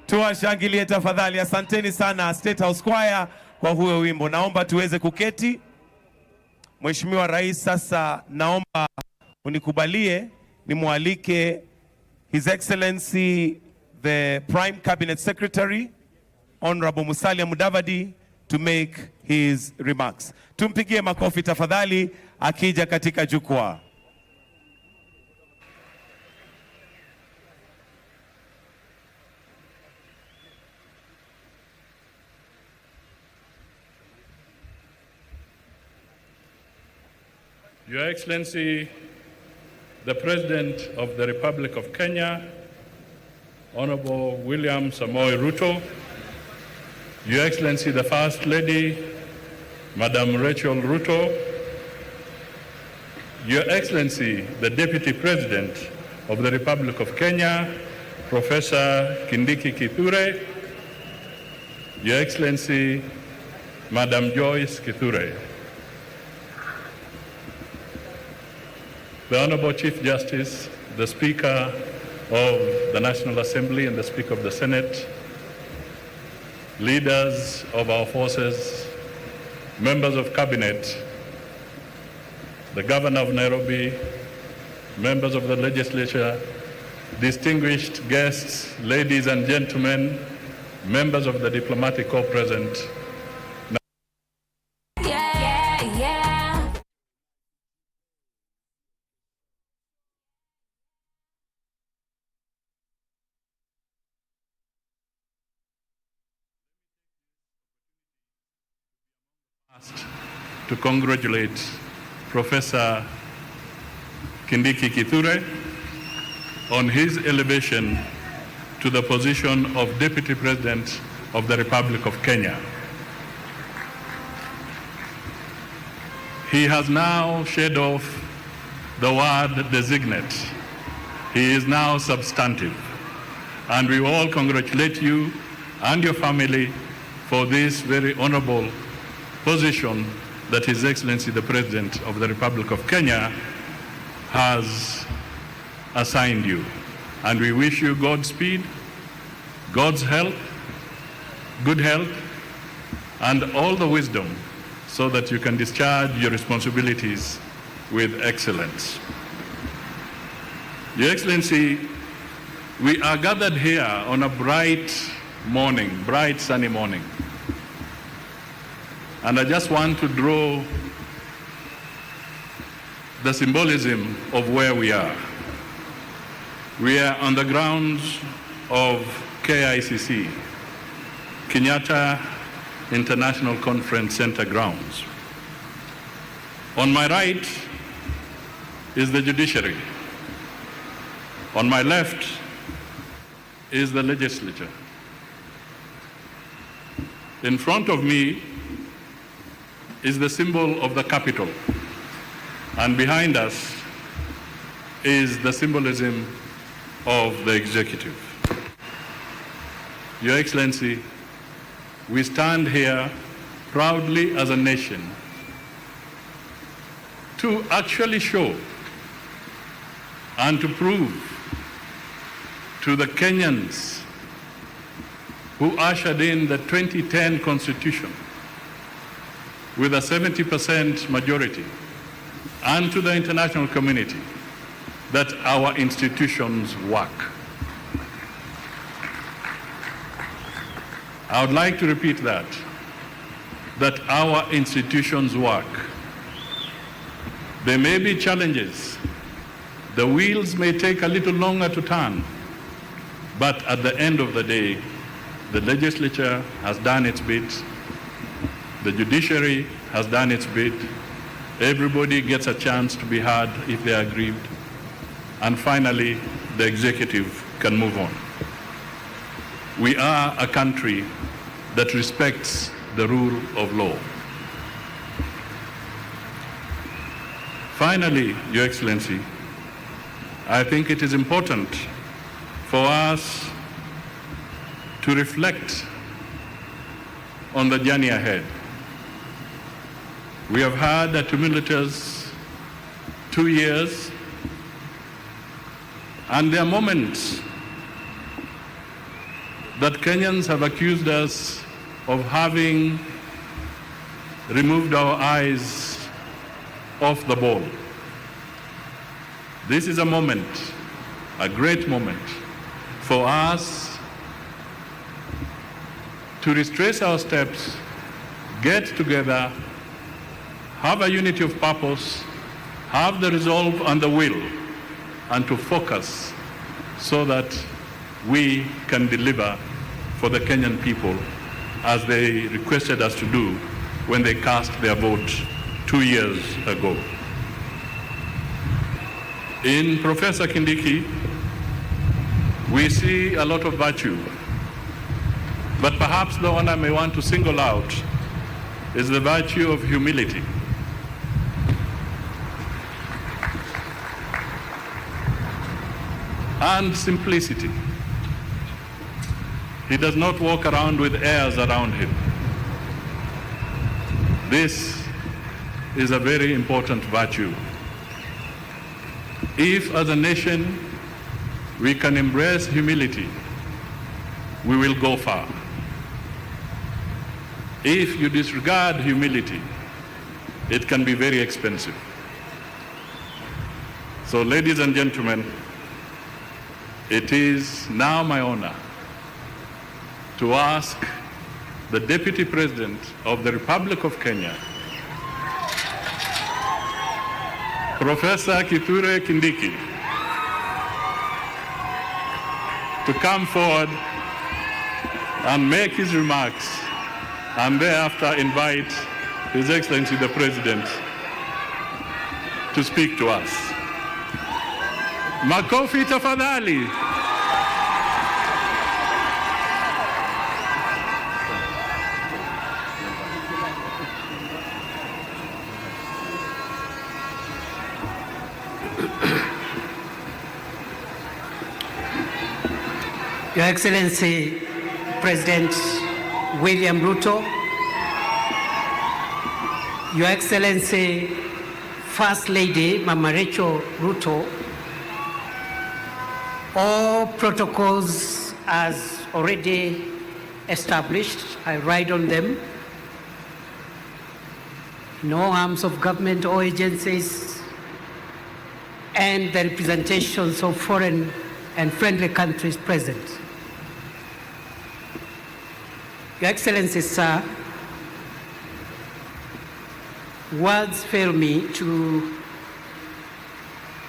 Tuwashangilie tafadhali. Asanteni sana State House Choir kwa huo wimbo. Naomba tuweze kuketi. Mheshimiwa Rais, sasa naomba unikubalie nimwalike His Excellency the Prime Cabinet Secretary Honorable Musalia Mudavadi to make his remarks. Tumpigie makofi tafadhali akija katika jukwaa. Your Excellency, the President of the Republic of Kenya, Honorable William Samoei Ruto, Your Excellency, the First Lady, Madam Rachel Ruto, Your Excellency, the Deputy President of the Republic of Kenya, Professor Kindiki Kithure, Your Excellency, Madam Joyce Kithure, the Honorable Chief Justice, the Speaker of the National Assembly and the Speaker of the Senate, leaders of our forces, members of Cabinet, the Governor of Nairobi, members of the legislature, distinguished guests, ladies and gentlemen, members of the diplomatic corps present. To congratulate Professor Kindiki Kithure on his elevation to the position of Deputy President of the Republic of Kenya. He has now shed off the word designate. He is now substantive. And we all congratulate you and your family for this very honorable position that His Excellency the President of the Republic of Kenya has assigned you. And we wish you Godspeed, God's help, good health, and all the wisdom so that you can discharge your responsibilities with excellence. Your Excellency, we are gathered here on a bright morning, bright sunny morning. And I just want to draw the symbolism of where we are. We are on the grounds of KICC, Kenyatta International Conference Center grounds. On my right is the judiciary. On my left is the legislature. In front of me is the symbol of the Capitol, and behind us is the symbolism of the executive. Your Excellency, we stand here proudly as a nation to actually show and to prove to the Kenyans who ushered in the 2010 Constitution with a 70% majority, and to the international community that our institutions work. I would like to repeat that our institutions work. There may be challenges. The wheels may take a little longer to turn, but at the end of the day, the legislature has done its bit, the judiciary has done its bit, everybody gets a chance to be heard if they are aggrieved, and finally, the executive can move on. We are a country that respects the rule of law. Finally, Your Excellency, I think it is important for us to reflect on the journey ahead. We have had a tumultuous 2 years, and there are moments that Kenyans have accused us of having removed our eyes off the ball. This is a moment, a great moment, for us to retrace our steps, get together, have a unity of purpose, have the resolve and the will, and to focus so that we can deliver for the Kenyan people as they requested us to do when they cast their vote 2 years ago. In Professor Kindiki, we see a lot of virtue, but perhaps the one I may want to single out is the virtue of humility. And simplicity. He does not walk around with airs around him. This is a very important virtue. If as a nation we can embrace humility, we will go far. If you disregard humility, it can be very expensive. So, ladies and gentlemen, it is now my honor to ask the Deputy President of the Republic of Kenya, Professor Kithure Kindiki, to come forward and make his remarks, and thereafter invite His Excellency the President to speak to us. Makofi tafadhali. Your Excellency President William Ruto, Your Excellency First Lady Mama Rachel Ruto, all protocols as already established, I ride on them. No arms of government or agencies and the representations of foreign and friendly countries present. Your Excellency, sir, words fail me to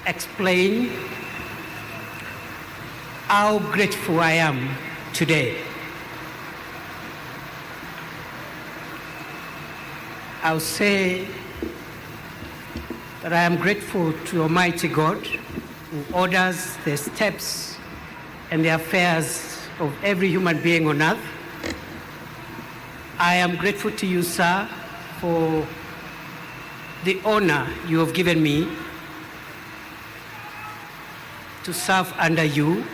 explain how grateful I am today. I'll say that I am grateful to Almighty God who orders the steps and the affairs of every human being on earth. I am grateful to you, sir, for the honor you have given me to serve under you.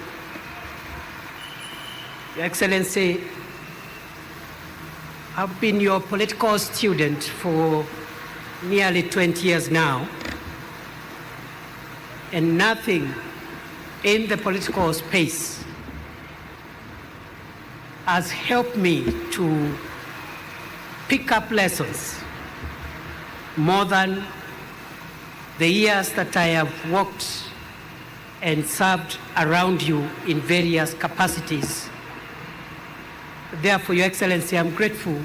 Your Excellency, I've been your political student for nearly 20 years now, and nothing in the political space has helped me to pick up lessons more than the years that I have worked and served around you in various capacities. Therefore, Your Excellency, I'm grateful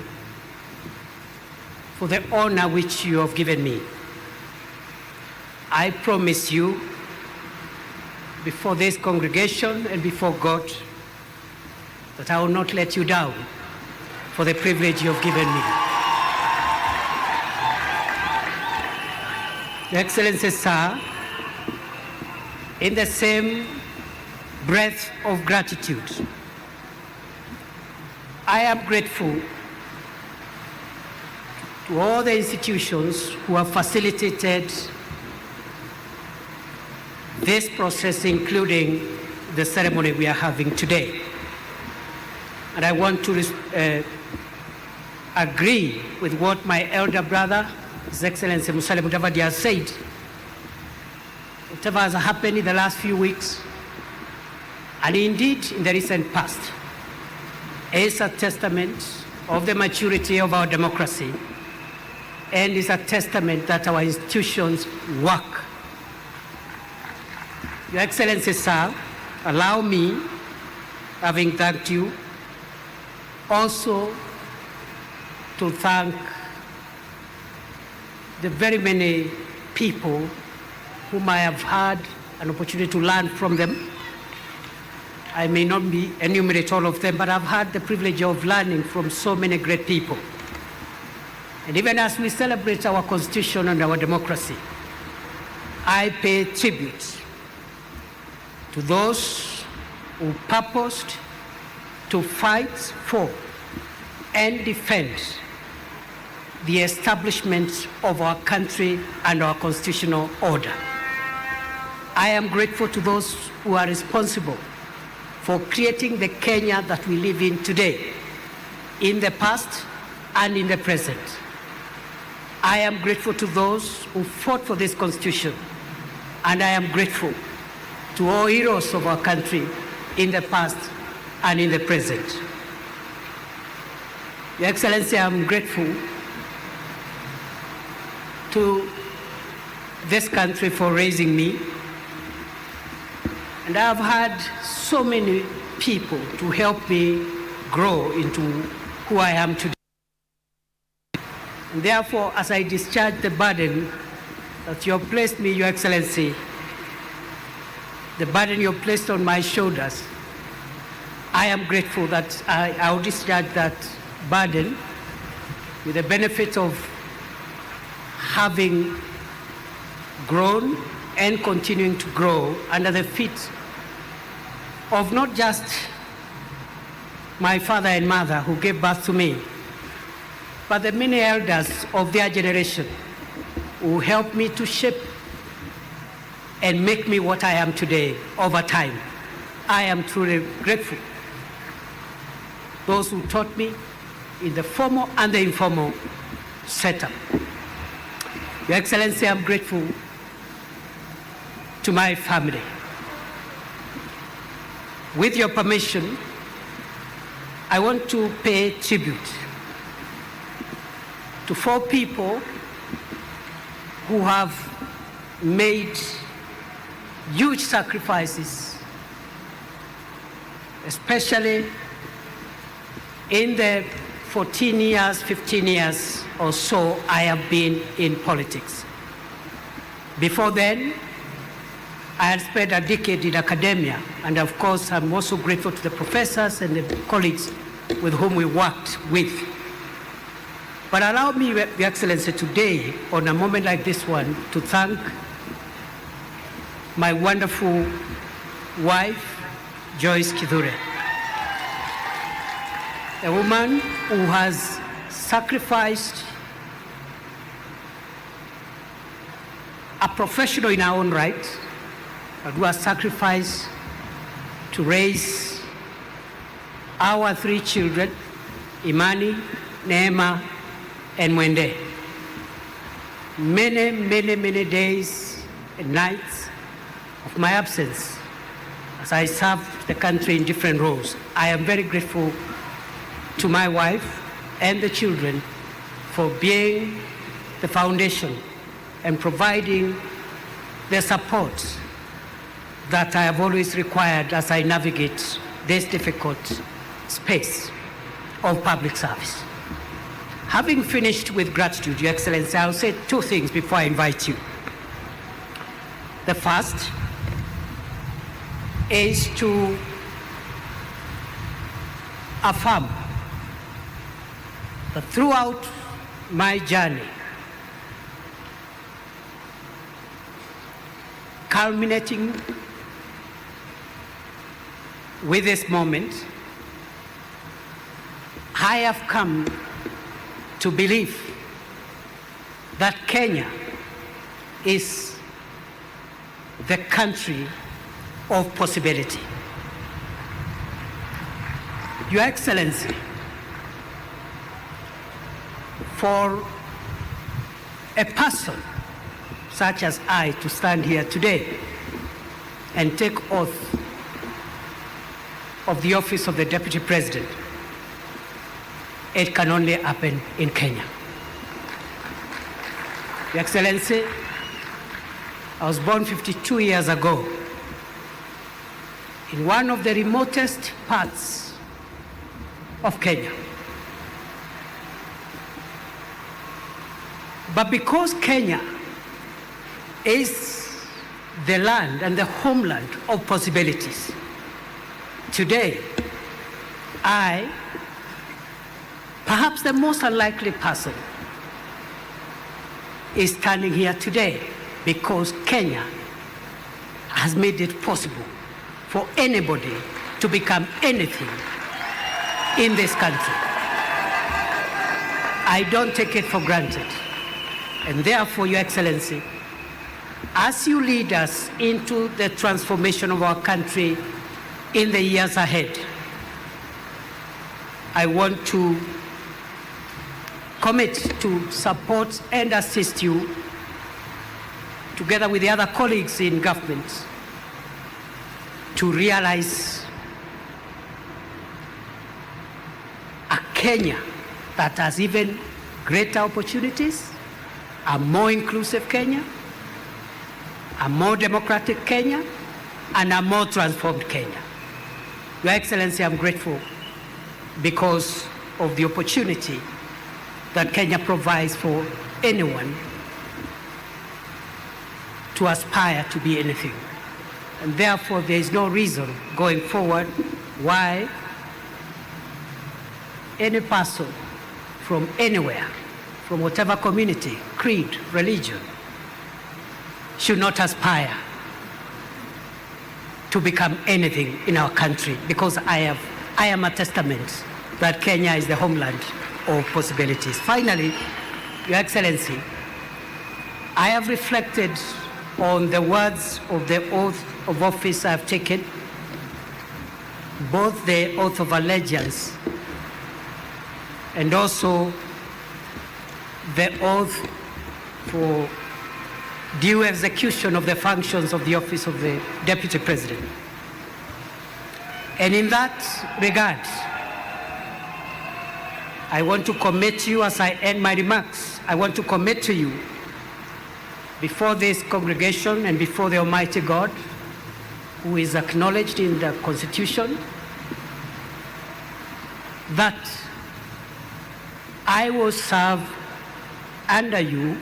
for the honor which you have given me. I promise you, before this congregation and before God, that I will not let you down for the privilege you have given me. Your Excellency, sir, in the same breath of gratitude, I am grateful to all the institutions who have facilitated this process, including the ceremony we are having today. And I want to agree with what my elder brother, His Excellency Musalia Mudavadi, has said. Whatever has happened in the last few weeks, and indeed in the recent past, is a testament of the maturity of our democracy, and is a testament that our institutions work. Your Excellency, sir, allow me, having thanked you, also to thank the very many people whom I have had an opportunity to learn from them. I may not enumerate all of them, but I've had the privilege of learning from so many great people. And even as we celebrate our Constitution and our democracy, I pay tribute to those who purposed to fight for and defend the establishment of our country and our constitutional order. I am grateful to those who are responsible for creating the Kenya that we live in today, in the past and in the present. I am grateful to those who fought for this Constitution, and I am grateful to all heroes of our country in the past and in the present. Your Excellency, I'm grateful to this country for raising me, and I've had so many people to help me grow into who I am today. And therefore, as I discharge the burden that you have placed me, Your Excellency, the burden you have placed on my shoulders, I am grateful that I will discharge that burden with the benefit of having grown and continuing to grow under the feet of not just my father and mother who gave birth to me, but the many elders of their generation who helped me to shape and make me what I am today over time. I am truly grateful those who taught me in the formal and the informal setup. Your Excellency, I'm grateful to my family. With your permission, I want to pay tribute to 4 people who have made huge sacrifices, especially in the 14 years, 15 years or so I have been in politics. Before then, I had spent a decade in academia, and of course, I'm also grateful to the professors and the colleagues with whom we worked with. But allow me, Your Excellency, today, on a moment like this one, to thank my wonderful wife, Joyce Kithure, a woman who has sacrificed, a professional in her own right, but who has sacrificed to raise our 3 children, Imani, Neema, and Mwende. Many, many, many days and nights of my absence as I served the country in different roles. I am very grateful to my wife and the children for being the foundation and providing the support that I have always required as I navigate this difficult space of public service. Having finished with gratitude, Your Excellency, I'll say 2 things before I invite you. The first is to affirm that throughout my journey, culminating with this moment, I have come to believe that Kenya is the country of possibility. Your Excellency, for a person such as I to stand here today and take oath of the office of the Deputy President, it can only happen in Kenya. Your Excellency, I was born 52 years ago in one of the remotest parts of Kenya. But because Kenya is the land and the homeland of possibilities, today, I, perhaps the most unlikely person, is standing here today because Kenya has made it possible for anybody to become anything in this country. I don't take it for granted. And therefore, Your Excellency, as you lead us into the transformation of our country in the years ahead, I want to commit to support and assist you, together with the other colleagues in government, to realize a Kenya that has even greater opportunities, a more inclusive Kenya, a more democratic Kenya, and a more transformed Kenya. Your Excellency, I'm grateful because of the opportunity that Kenya provides for anyone to aspire to be anything. And therefore, there is no reason going forward why any person from anywhere, from whatever community, creed, religion, should not aspire to become anything in our country, because I am a testament that Kenya is the homeland of possibilities. Finally, Your Excellency, I have reflected on the words of the oath of office I have taken, both the oath of allegiance and also the oath for due execution of the functions of the office of the Deputy President. And in that regard, I want to commit to you, as I end my remarks, I want to commit to you before this congregation and before the Almighty God, who is acknowledged in the Constitution, that I will serve under you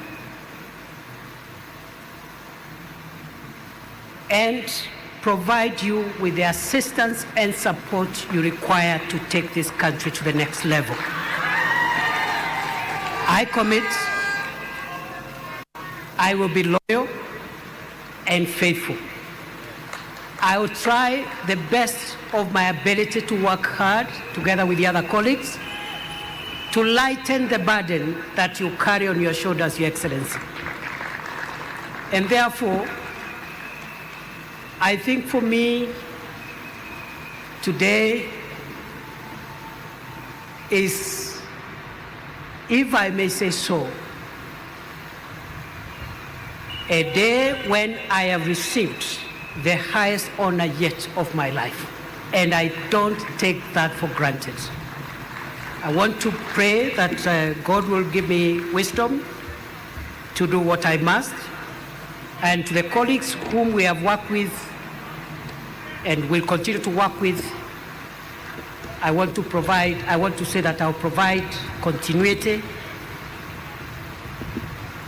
and provide you with the assistance and support you require to take this country to the next level. I commit I will be loyal and faithful. I will try the best of my ability to work hard together with the other colleagues to lighten the burden that you carry on your shoulders, Your Excellency. And therefore, I think for me, today is, if I may say so, a day when I have received the highest honor yet of my life. And I don't take that for granted. I want to pray that God will give me wisdom to do what I must. And to the colleagues whom we have worked with and will continue to work with, I want to say that I'll provide continuity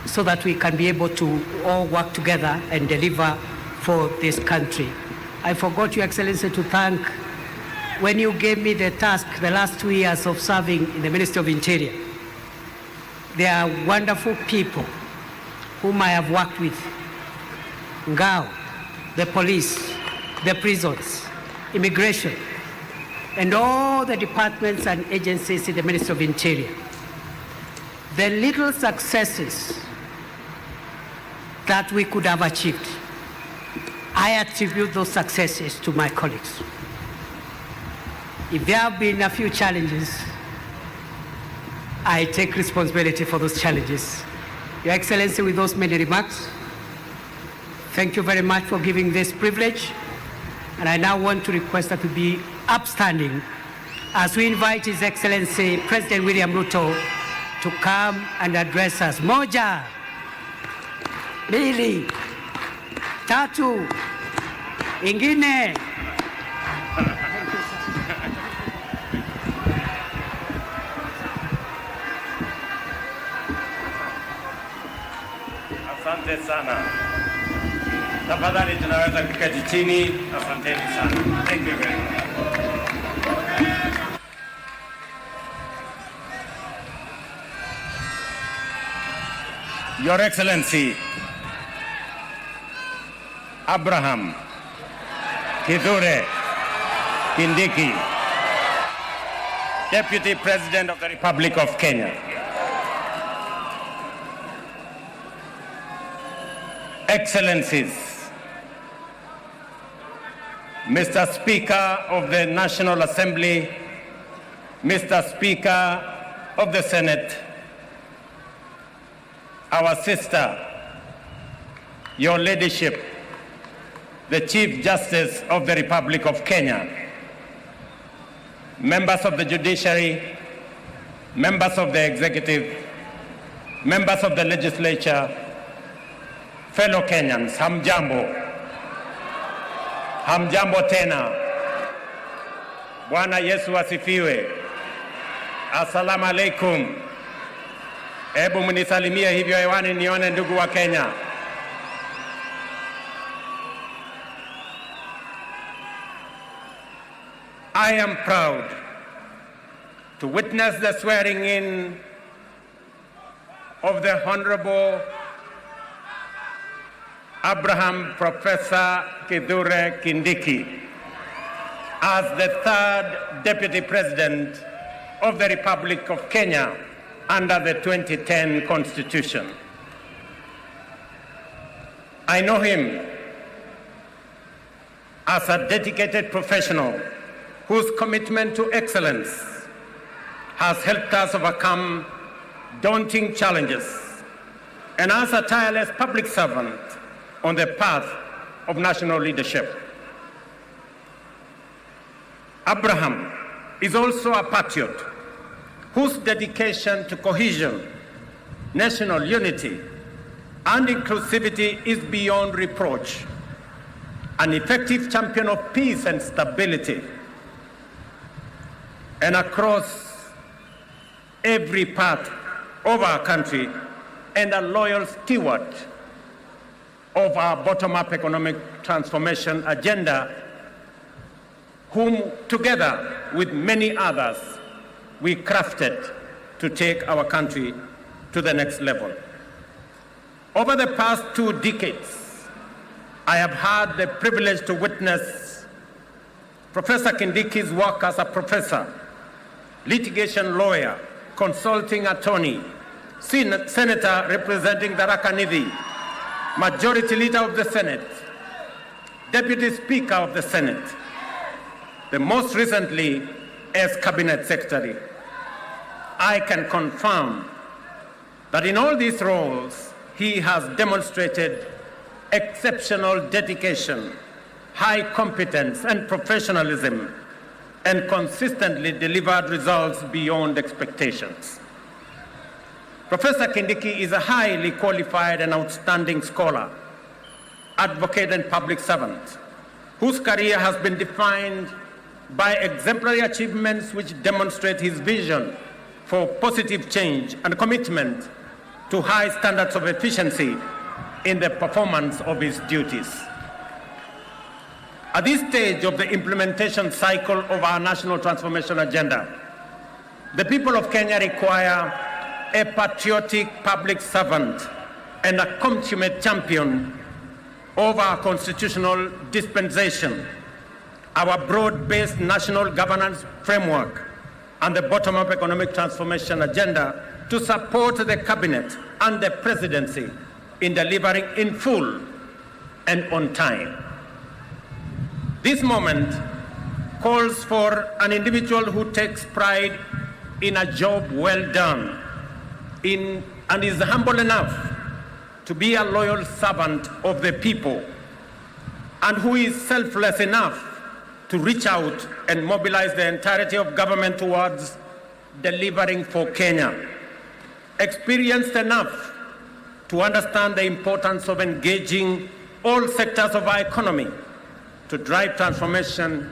so that we can be able to all work together and deliver for this country. I forgot, Your Excellency, to thank, when you gave me the task the last 2 years of serving in the Ministry of Interior, there are wonderful people whom I have worked with. Ngao, the police, the prisons, immigration, and all the departments and agencies in the Ministry of Interior. The little successes that we could have achieved, I attribute those successes to my colleagues. If there have been a few challenges, I take responsibility for those challenges. Your Excellency, with those many remarks, thank you very much for giving this privilege. And I now want to request that we be upstanding as we invite His Excellency President William Ruto to come and address us. Moja, mbili, tatu, ingine. Asante sana. Tafadhali tunaweza kuketi chini. Asanteni sana. Thank you very much. Your Excellency, Abraham Kithure Kindiki, Deputy President of the Republic of Kenya. Excellencies, Mr. Speaker of the National Assembly, Mr. Speaker of the Senate, our sister, your leadership, the Chief Justice of the Republic of Kenya, members of the judiciary, members of the executive, members of the legislature, fellow Kenyans, hamjambo. Hamjambo tena. Bwana Yesu asifiwe. Assalamu alaikum. Hebu mnisalimie hivyo hewani nione ndugu wa Kenya. I am proud to witness the swearing in of the Honorable Abraham Professor Kithure Kindiki as the third Deputy President of the Republic of Kenya under the 2010 Constitution. I know him as a dedicated professional whose commitment to excellence has helped us overcome daunting challenges, and as a tireless public servant on the path of national leadership. Abraham is also a patriot whose dedication to cohesion, national unity, and inclusivity is beyond reproach. An effective champion of peace and stability, and across every part of our country, and a loyal steward of our bottom-up economic transformation agenda, whom together with many others we crafted to take our country to the next level. Over the past 2 decades, I have had the privilege to witness Professor Kindiki's work as a professor, litigation lawyer, consulting attorney, senator representing Tharaka Nithi, majority leader of the Senate, deputy speaker of the Senate, the most recently as cabinet secretary. I can confirm that in all these roles, he has demonstrated exceptional dedication, high competence and professionalism, and consistently delivered results beyond expectations. Professor Kindiki is a highly qualified and outstanding scholar, advocate and public servant, whose career has been defined by exemplary achievements which demonstrate his vision for positive change and commitment to high standards of efficiency in the performance of his duties. At this stage of the implementation cycle of our national transformation agenda, the people of Kenya require a patriotic public servant and a consummate champion of our constitutional dispensation, our broad-based national governance framework, and the bottom-up economic transformation agenda to support the cabinet and the presidency in delivering in full and on time. This moment calls for an individual who takes pride in a job well done and is humble enough to be a loyal servant of the people, and who is selfless enough to reach out and mobilize the entirety of government towards delivering for Kenya, experienced enough to understand the importance of engaging all sectors of our economy to drive transformation,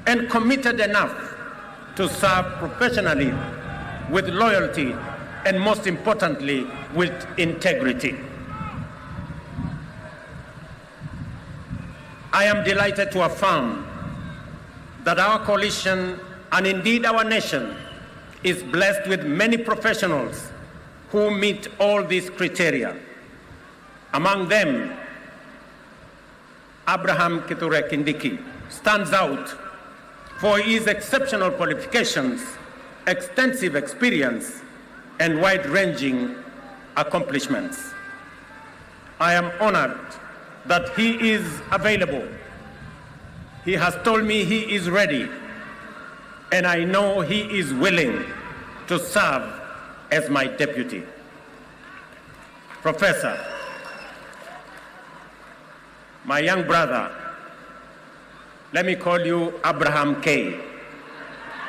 and committed enough to serve professionally with loyalty and, most importantly, with integrity. I am delighted to affirm that our coalition, and indeed our nation, is blessed with many professionals who meet all these criteria. Among them, Abraham Kithure Kindiki stands out for his exceptional qualifications, extensive experience, and wide-ranging accomplishments. I am honored that he is available. He has told me he is ready, and I know he is willing to serve as my deputy. Professor, my young brother, let me call you Abraham K,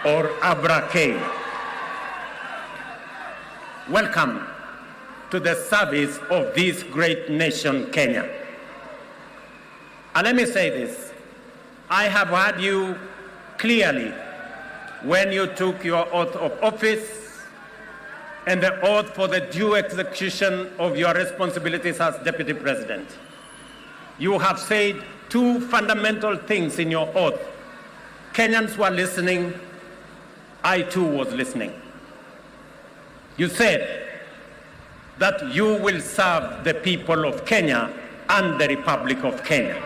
or Abra K. Welcome to the service of this great nation, Kenya. And let me say this, I have heard you clearly when you took your oath of office and the oath for the due execution of your responsibilities as Deputy President. You have said 2 fundamental things in your oath. Kenyans were listening, I too was listening. You said that you will serve the people of Kenya and the Republic of Kenya.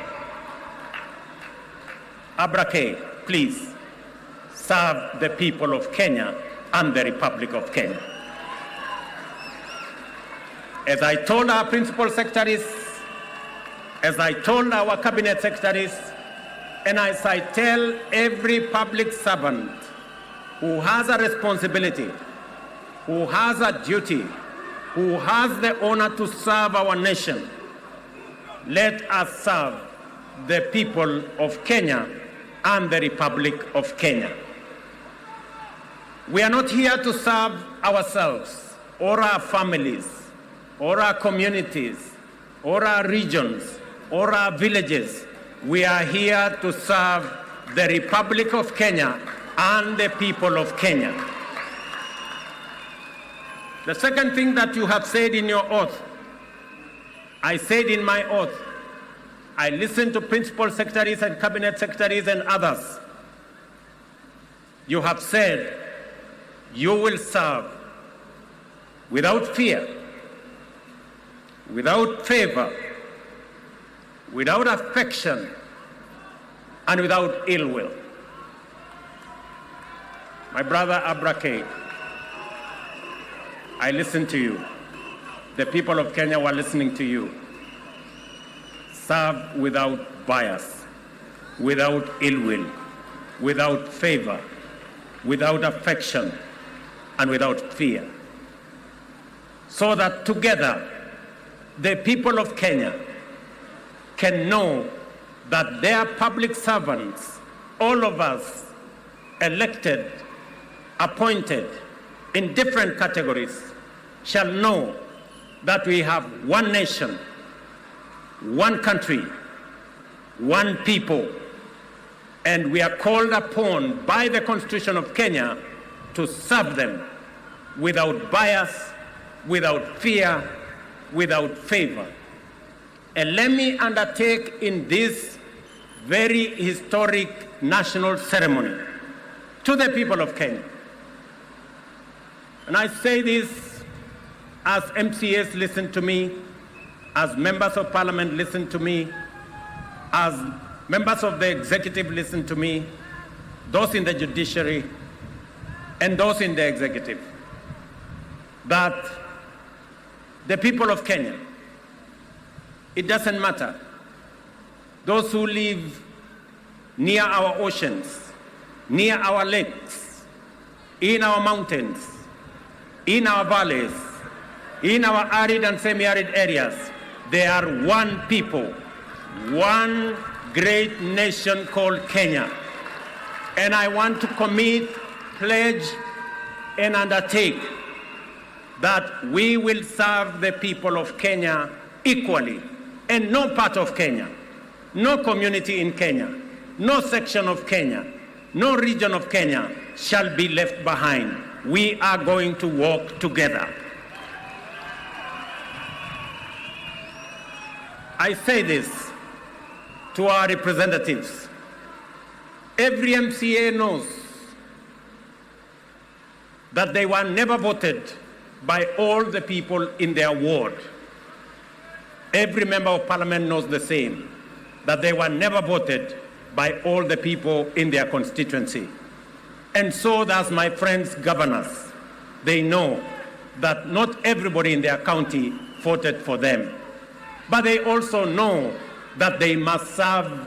Abrake, please serve the people of Kenya and the Republic of Kenya. As I told our principal secretaries, as I told our cabinet secretaries, and as I tell every public servant, who has a responsibility, who has a duty, who has the honor to serve our nation, let us serve the people of Kenya and the Republic of Kenya. We are not here to serve ourselves or our families or our communities or our regions or our villages. We are here to serve the Republic of Kenya and the people of Kenya. The second thing that you have said in your oath, I said in my oath, I listened to principal secretaries and cabinet secretaries and others. You have said you will serve without fear, without favor, without affection, and without ill will. My brother Abrake, I listened to you. The people of Kenya were listening to you. Serve without bias, without ill will, without favor, without affection, and without fear. So that together, the people of Kenya can know that their public servants, all of us, elected, appointed in different categories, shall know that we have one nation, one country, one people, and we are called upon by the Constitution of Kenya to serve them without bias, without fear, without favor. And let me undertake in this very historic national ceremony to the people of Kenya. And I say this as MCAs listen to me, as members of parliament listen to me, as members of the executive listen to me, those in the judiciary, and those in the executive, that the people of Kenya, it doesn't matter, those who live near our oceans, near our lakes, in our mountains, in our valleys, in our arid and semi-arid areas, they are one people, one great nation called Kenya. And I want to commit, pledge, and undertake that we will serve the people of Kenya equally, and no part of Kenya, no community in Kenya, no section of Kenya, no region of Kenya shall be left behind. We are going to work together. I say this to our representatives. Every MCA knows that they were never voted by all the people in their ward. Every member of parliament knows the same, that they were never voted by all the people in their constituency. And so does my friends governors. They know that not everybody in their county voted for them. But they also know that they must serve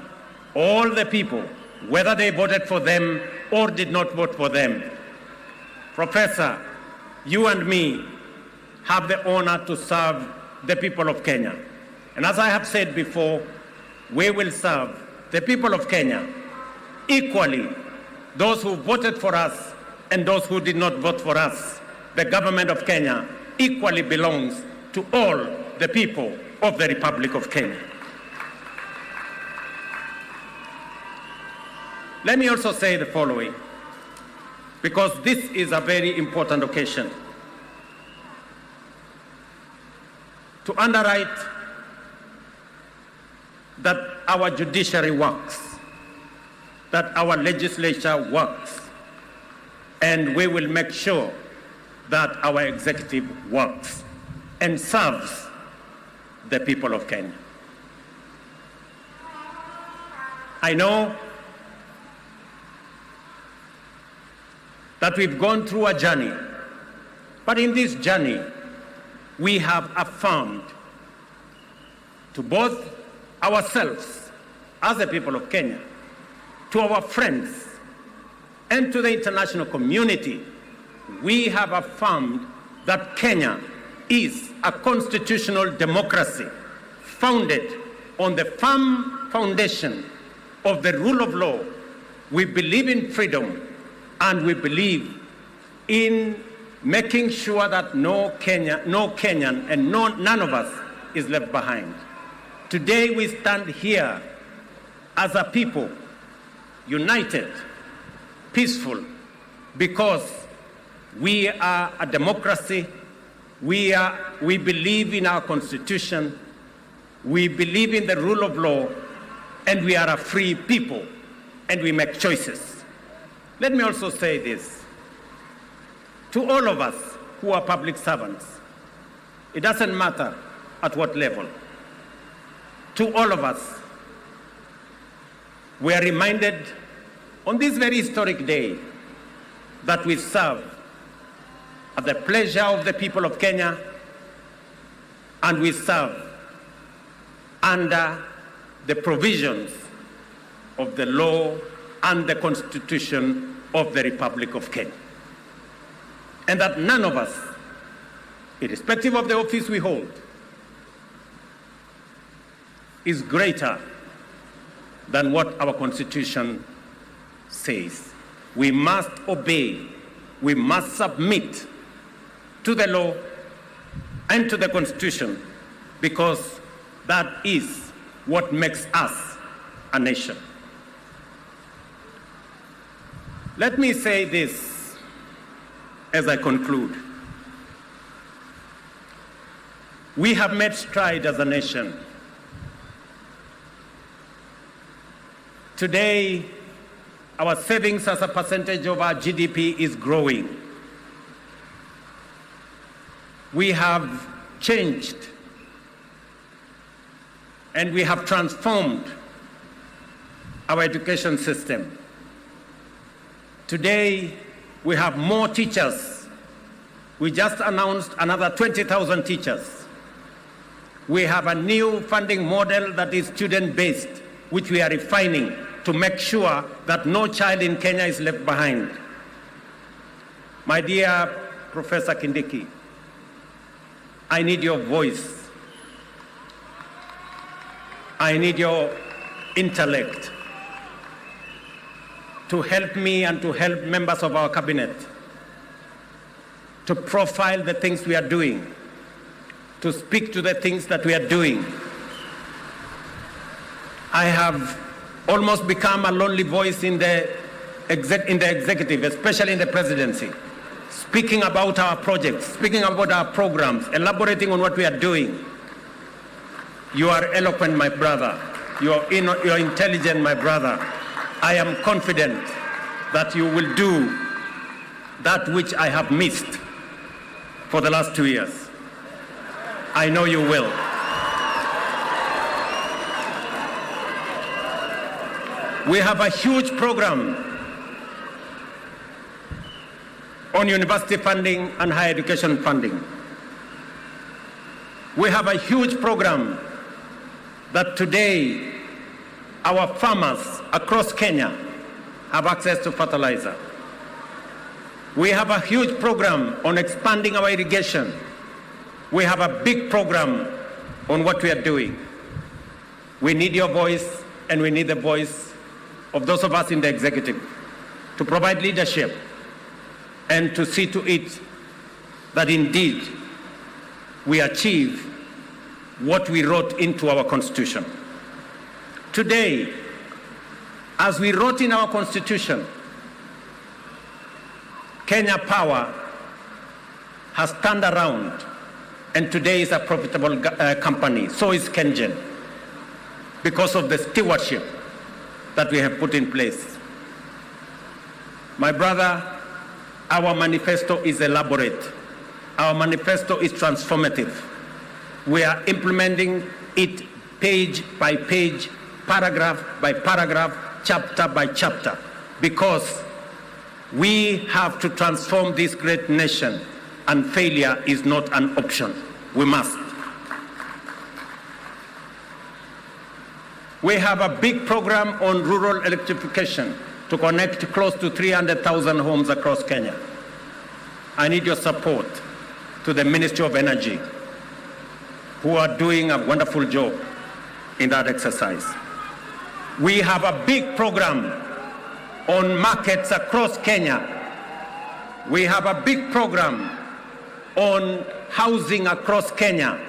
all the people, whether they voted for them or did not vote for them. Professor, you and me have the honor to serve the people of Kenya. And as I have said before, we will serve the people of Kenya equally, those who voted for us and those who did not vote for us. The government of Kenya equally belongs to all the people of the Republic of Kenya. Let me also say the following, because this is a very important occasion. To underwrite that our judiciary works, that our legislature works, and we will make sure that our executive works and serves the people of Kenya. I know that we've gone through a journey, but in this journey, we have affirmed to both ourselves as the people of Kenya, to our friends, and to the international community, we have affirmed that Kenya is a constitutional democracy founded on the firm foundation of the rule of law. We believe in freedom, and we believe in making sure that no Kenyan and none of us is left behind. Today we stand here as a people, united, peaceful, because we are a democracy. We believe in our constitution. We believe in the rule of law, and we are a free people, and we make choices. Let me also say this. To all of us who are public servants, it doesn't matter at what level. To all of us, we are reminded on this very historic day that we serve at the pleasure of the people of Kenya, and we serve under the provisions of the law and the Constitution of the Republic of Kenya. And that none of us, irrespective of the office we hold, is greater than what our Constitution says. We must obey, we must submit to the law and to the Constitution, because that is what makes us a nation. Let me say this as I conclude. We have made stride as a nation. Today, our savings as a percentage of our GDP is growing. We have changed and we have transformed our education system. Today, we have more teachers. We just announced another 20,000 teachers. We have a new funding model that is student-based, which we are refining to make sure that no child in Kenya is left behind. My dear Professor Kindiki, I need your voice. I need your intellect to help me and to help members of our cabinet to profile the things we are doing, to speak to the things that we are doing. I have almost become a lonely voice in the executive, especially in the presidency, speaking about our projects, speaking about our programs, elaborating on what we are doing. You are eloquent, my brother. You are intelligent, my brother. I am confident that you will do that which I have missed for the last 2 years. I know you will. We have a huge program on university funding and higher education funding. We have a huge program that today our farmers across Kenya have access to fertilizer. We have a huge program on expanding our irrigation. We have a big program on what we are doing. We need your voice, and we need the voice of those of us in the executive to provide leadership and to see to it that indeed we achieve what we wrote into our Constitution. Today, as we wrote in our Constitution, Kenya Power has turned around and today is a profitable company. So is KenGen, because of the stewardship that we have put in place. My brother, our manifesto is elaborate. Our manifesto is transformative. We are implementing it page by page, paragraph by paragraph, chapter by chapter, because we have to transform this great nation, and failure is not an option. We must. We have a big program on rural electrification. to connect close to 300,000 homes across Kenya. I need your support to the Ministry of Energy, who are doing a wonderful job in that exercise. We have a big program on markets across Kenya. We have a big program on housing across Kenya.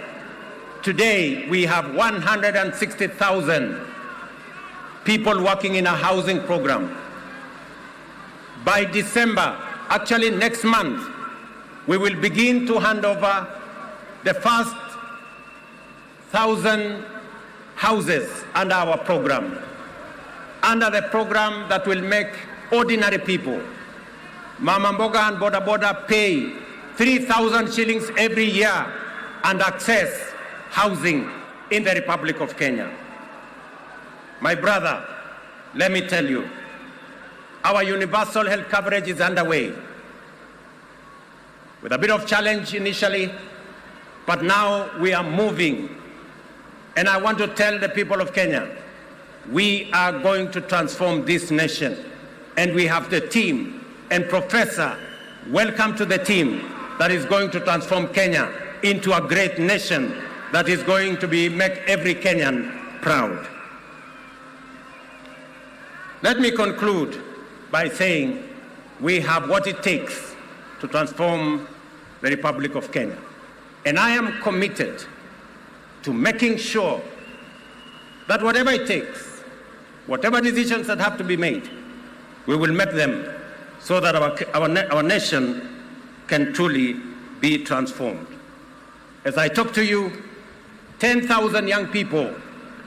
Today, we have 160,000 people working in a housing program. By December, actually next month, we will begin to hand over the first 1,000 houses under our program, under the program that will make ordinary people, Mama Mboga and Boda Boda, pay 3,000 shillings every year and access housing in the Republic of Kenya. My brother, let me tell you, our universal health coverage is underway with a bit of challenge initially, but now we are moving. And I want to tell the people of Kenya, we are going to transform this nation. And we have the team. And Professor, welcome to the team that is going to transform Kenya into a great nation that is going to make every Kenyan proud. Let me conclude by saying we have what it takes to transform the Republic of Kenya. And I am committed to making sure that whatever it takes, whatever decisions that have to be made, we will make them so that our nation can truly be transformed. As I talk to you, 10,000 young people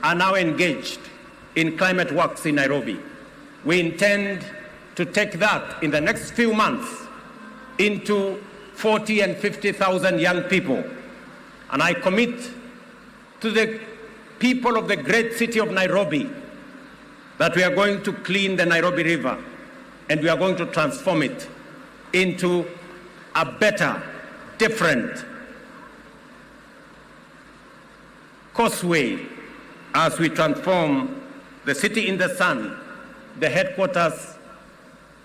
are now engaged in climate works in Nairobi. We intend to take that in the next few months into 40 and 50,000 young people. And I commit to the people of the great city of Nairobi that we are going to clean the Nairobi River and we are going to transform it into a better, different causeway as we transform the city in the sun, the headquarters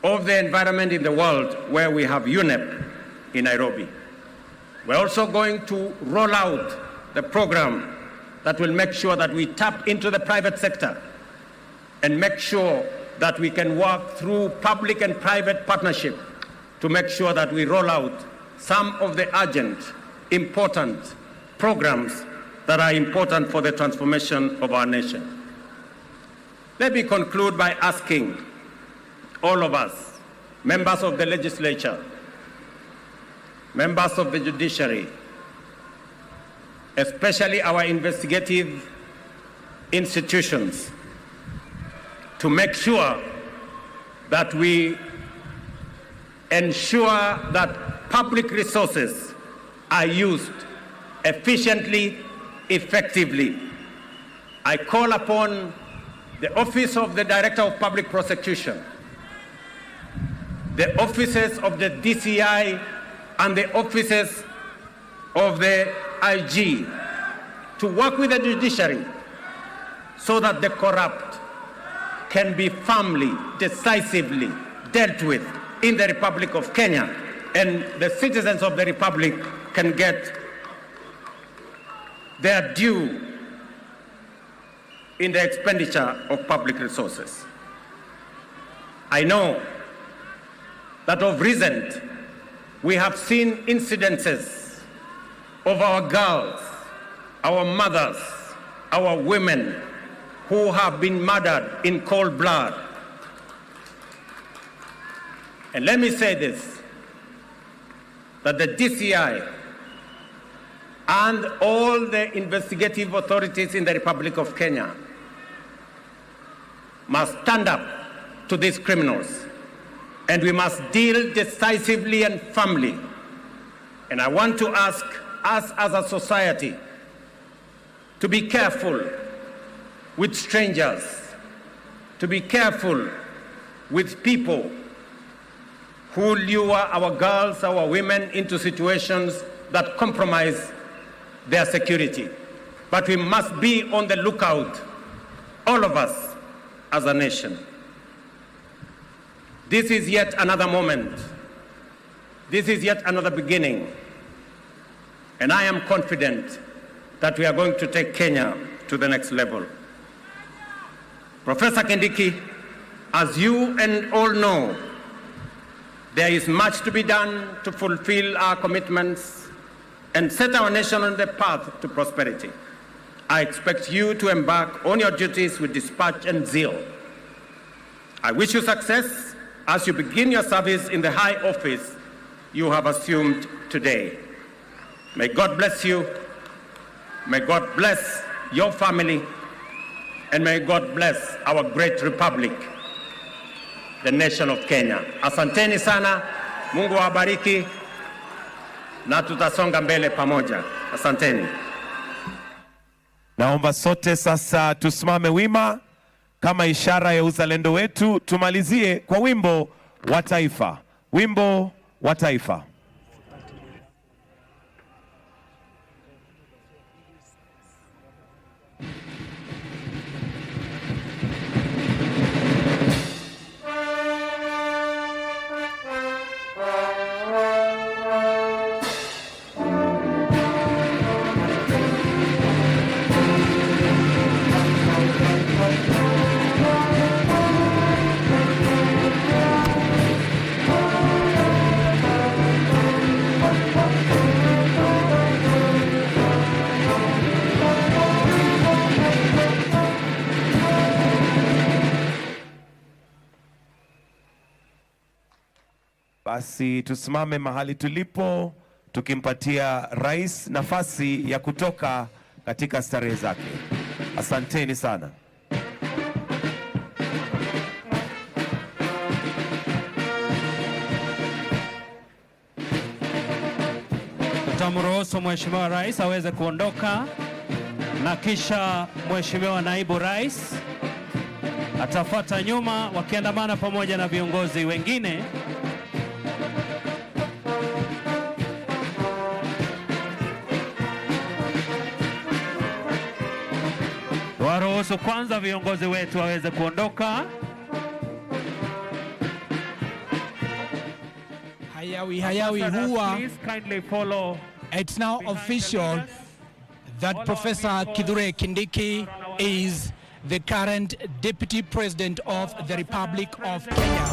of the environment in the world, where we have UNEP in Nairobi. We're also going to roll out the program that will make sure that we tap into the private sector and make sure that we can work through public and private partnership to make sure that we roll out some of the urgent, important programs that are important for the transformation of our nation. Let me conclude by asking all of us, members of the legislature, members of the judiciary, especially our investigative institutions, to make sure that we ensure that public resources are used efficiently, effectively. I call upon the Office of the Director of Public Prosecution, the offices of the DCI and the offices of the IG to work with the judiciary so that the corrupt can be firmly, decisively dealt with in the Republic of Kenya, and the citizens of the Republic can get their due in the expenditure of public resources. I know that of recent, we have seen incidences of our girls, our mothers, our women who have been murdered in cold blood. And let me say this, that the DCI and all the investigative authorities in the Republic of Kenya must stand up to these criminals, and we must deal decisively and firmly. And I want to ask us as a society to be careful with strangers, to be careful with people who lure our girls, our women into situations that compromise their security. But we must be on the lookout, all of us as a nation. This is yet another moment. This is yet another beginning. And I am confident that we are going to take Kenya to the next level. Professor Kindiki, as you and all know, there is much to be done to fulfill our commitments and set our nation on the path to prosperity. I expect you to embark on your duties with dispatch and zeal. I wish you success as you begin your service in the high office you have assumed today. May God bless you. May God bless your family. And may God bless our great republic, the nation of Kenya. Asanteni sana, Mungu awabariki, na tutasonga mbele pamoja. Asanteni. Naomba sote sasa tusimame wima kama ishara ya uzalendo wetu. Tumalizie kwa wimbo wa taifa. Wimbo wa taifa. Basi tusimame mahali tulipo tukimpatia rais nafasi ya kutoka katika starehe zake. Asanteni sana. Tutamruhusu Mheshimiwa Rais aweze kuondoka na kisha Mheshimiwa Naibu Rais atafuata nyuma wakiandamana pamoja na viongozi wengine. Waruhusu kwanza viongozi wetu waweze kuondoka. Hayawi huwa. It's now official that Professor Kithure Kindiki is the current Deputy President of the Republic of Kenya.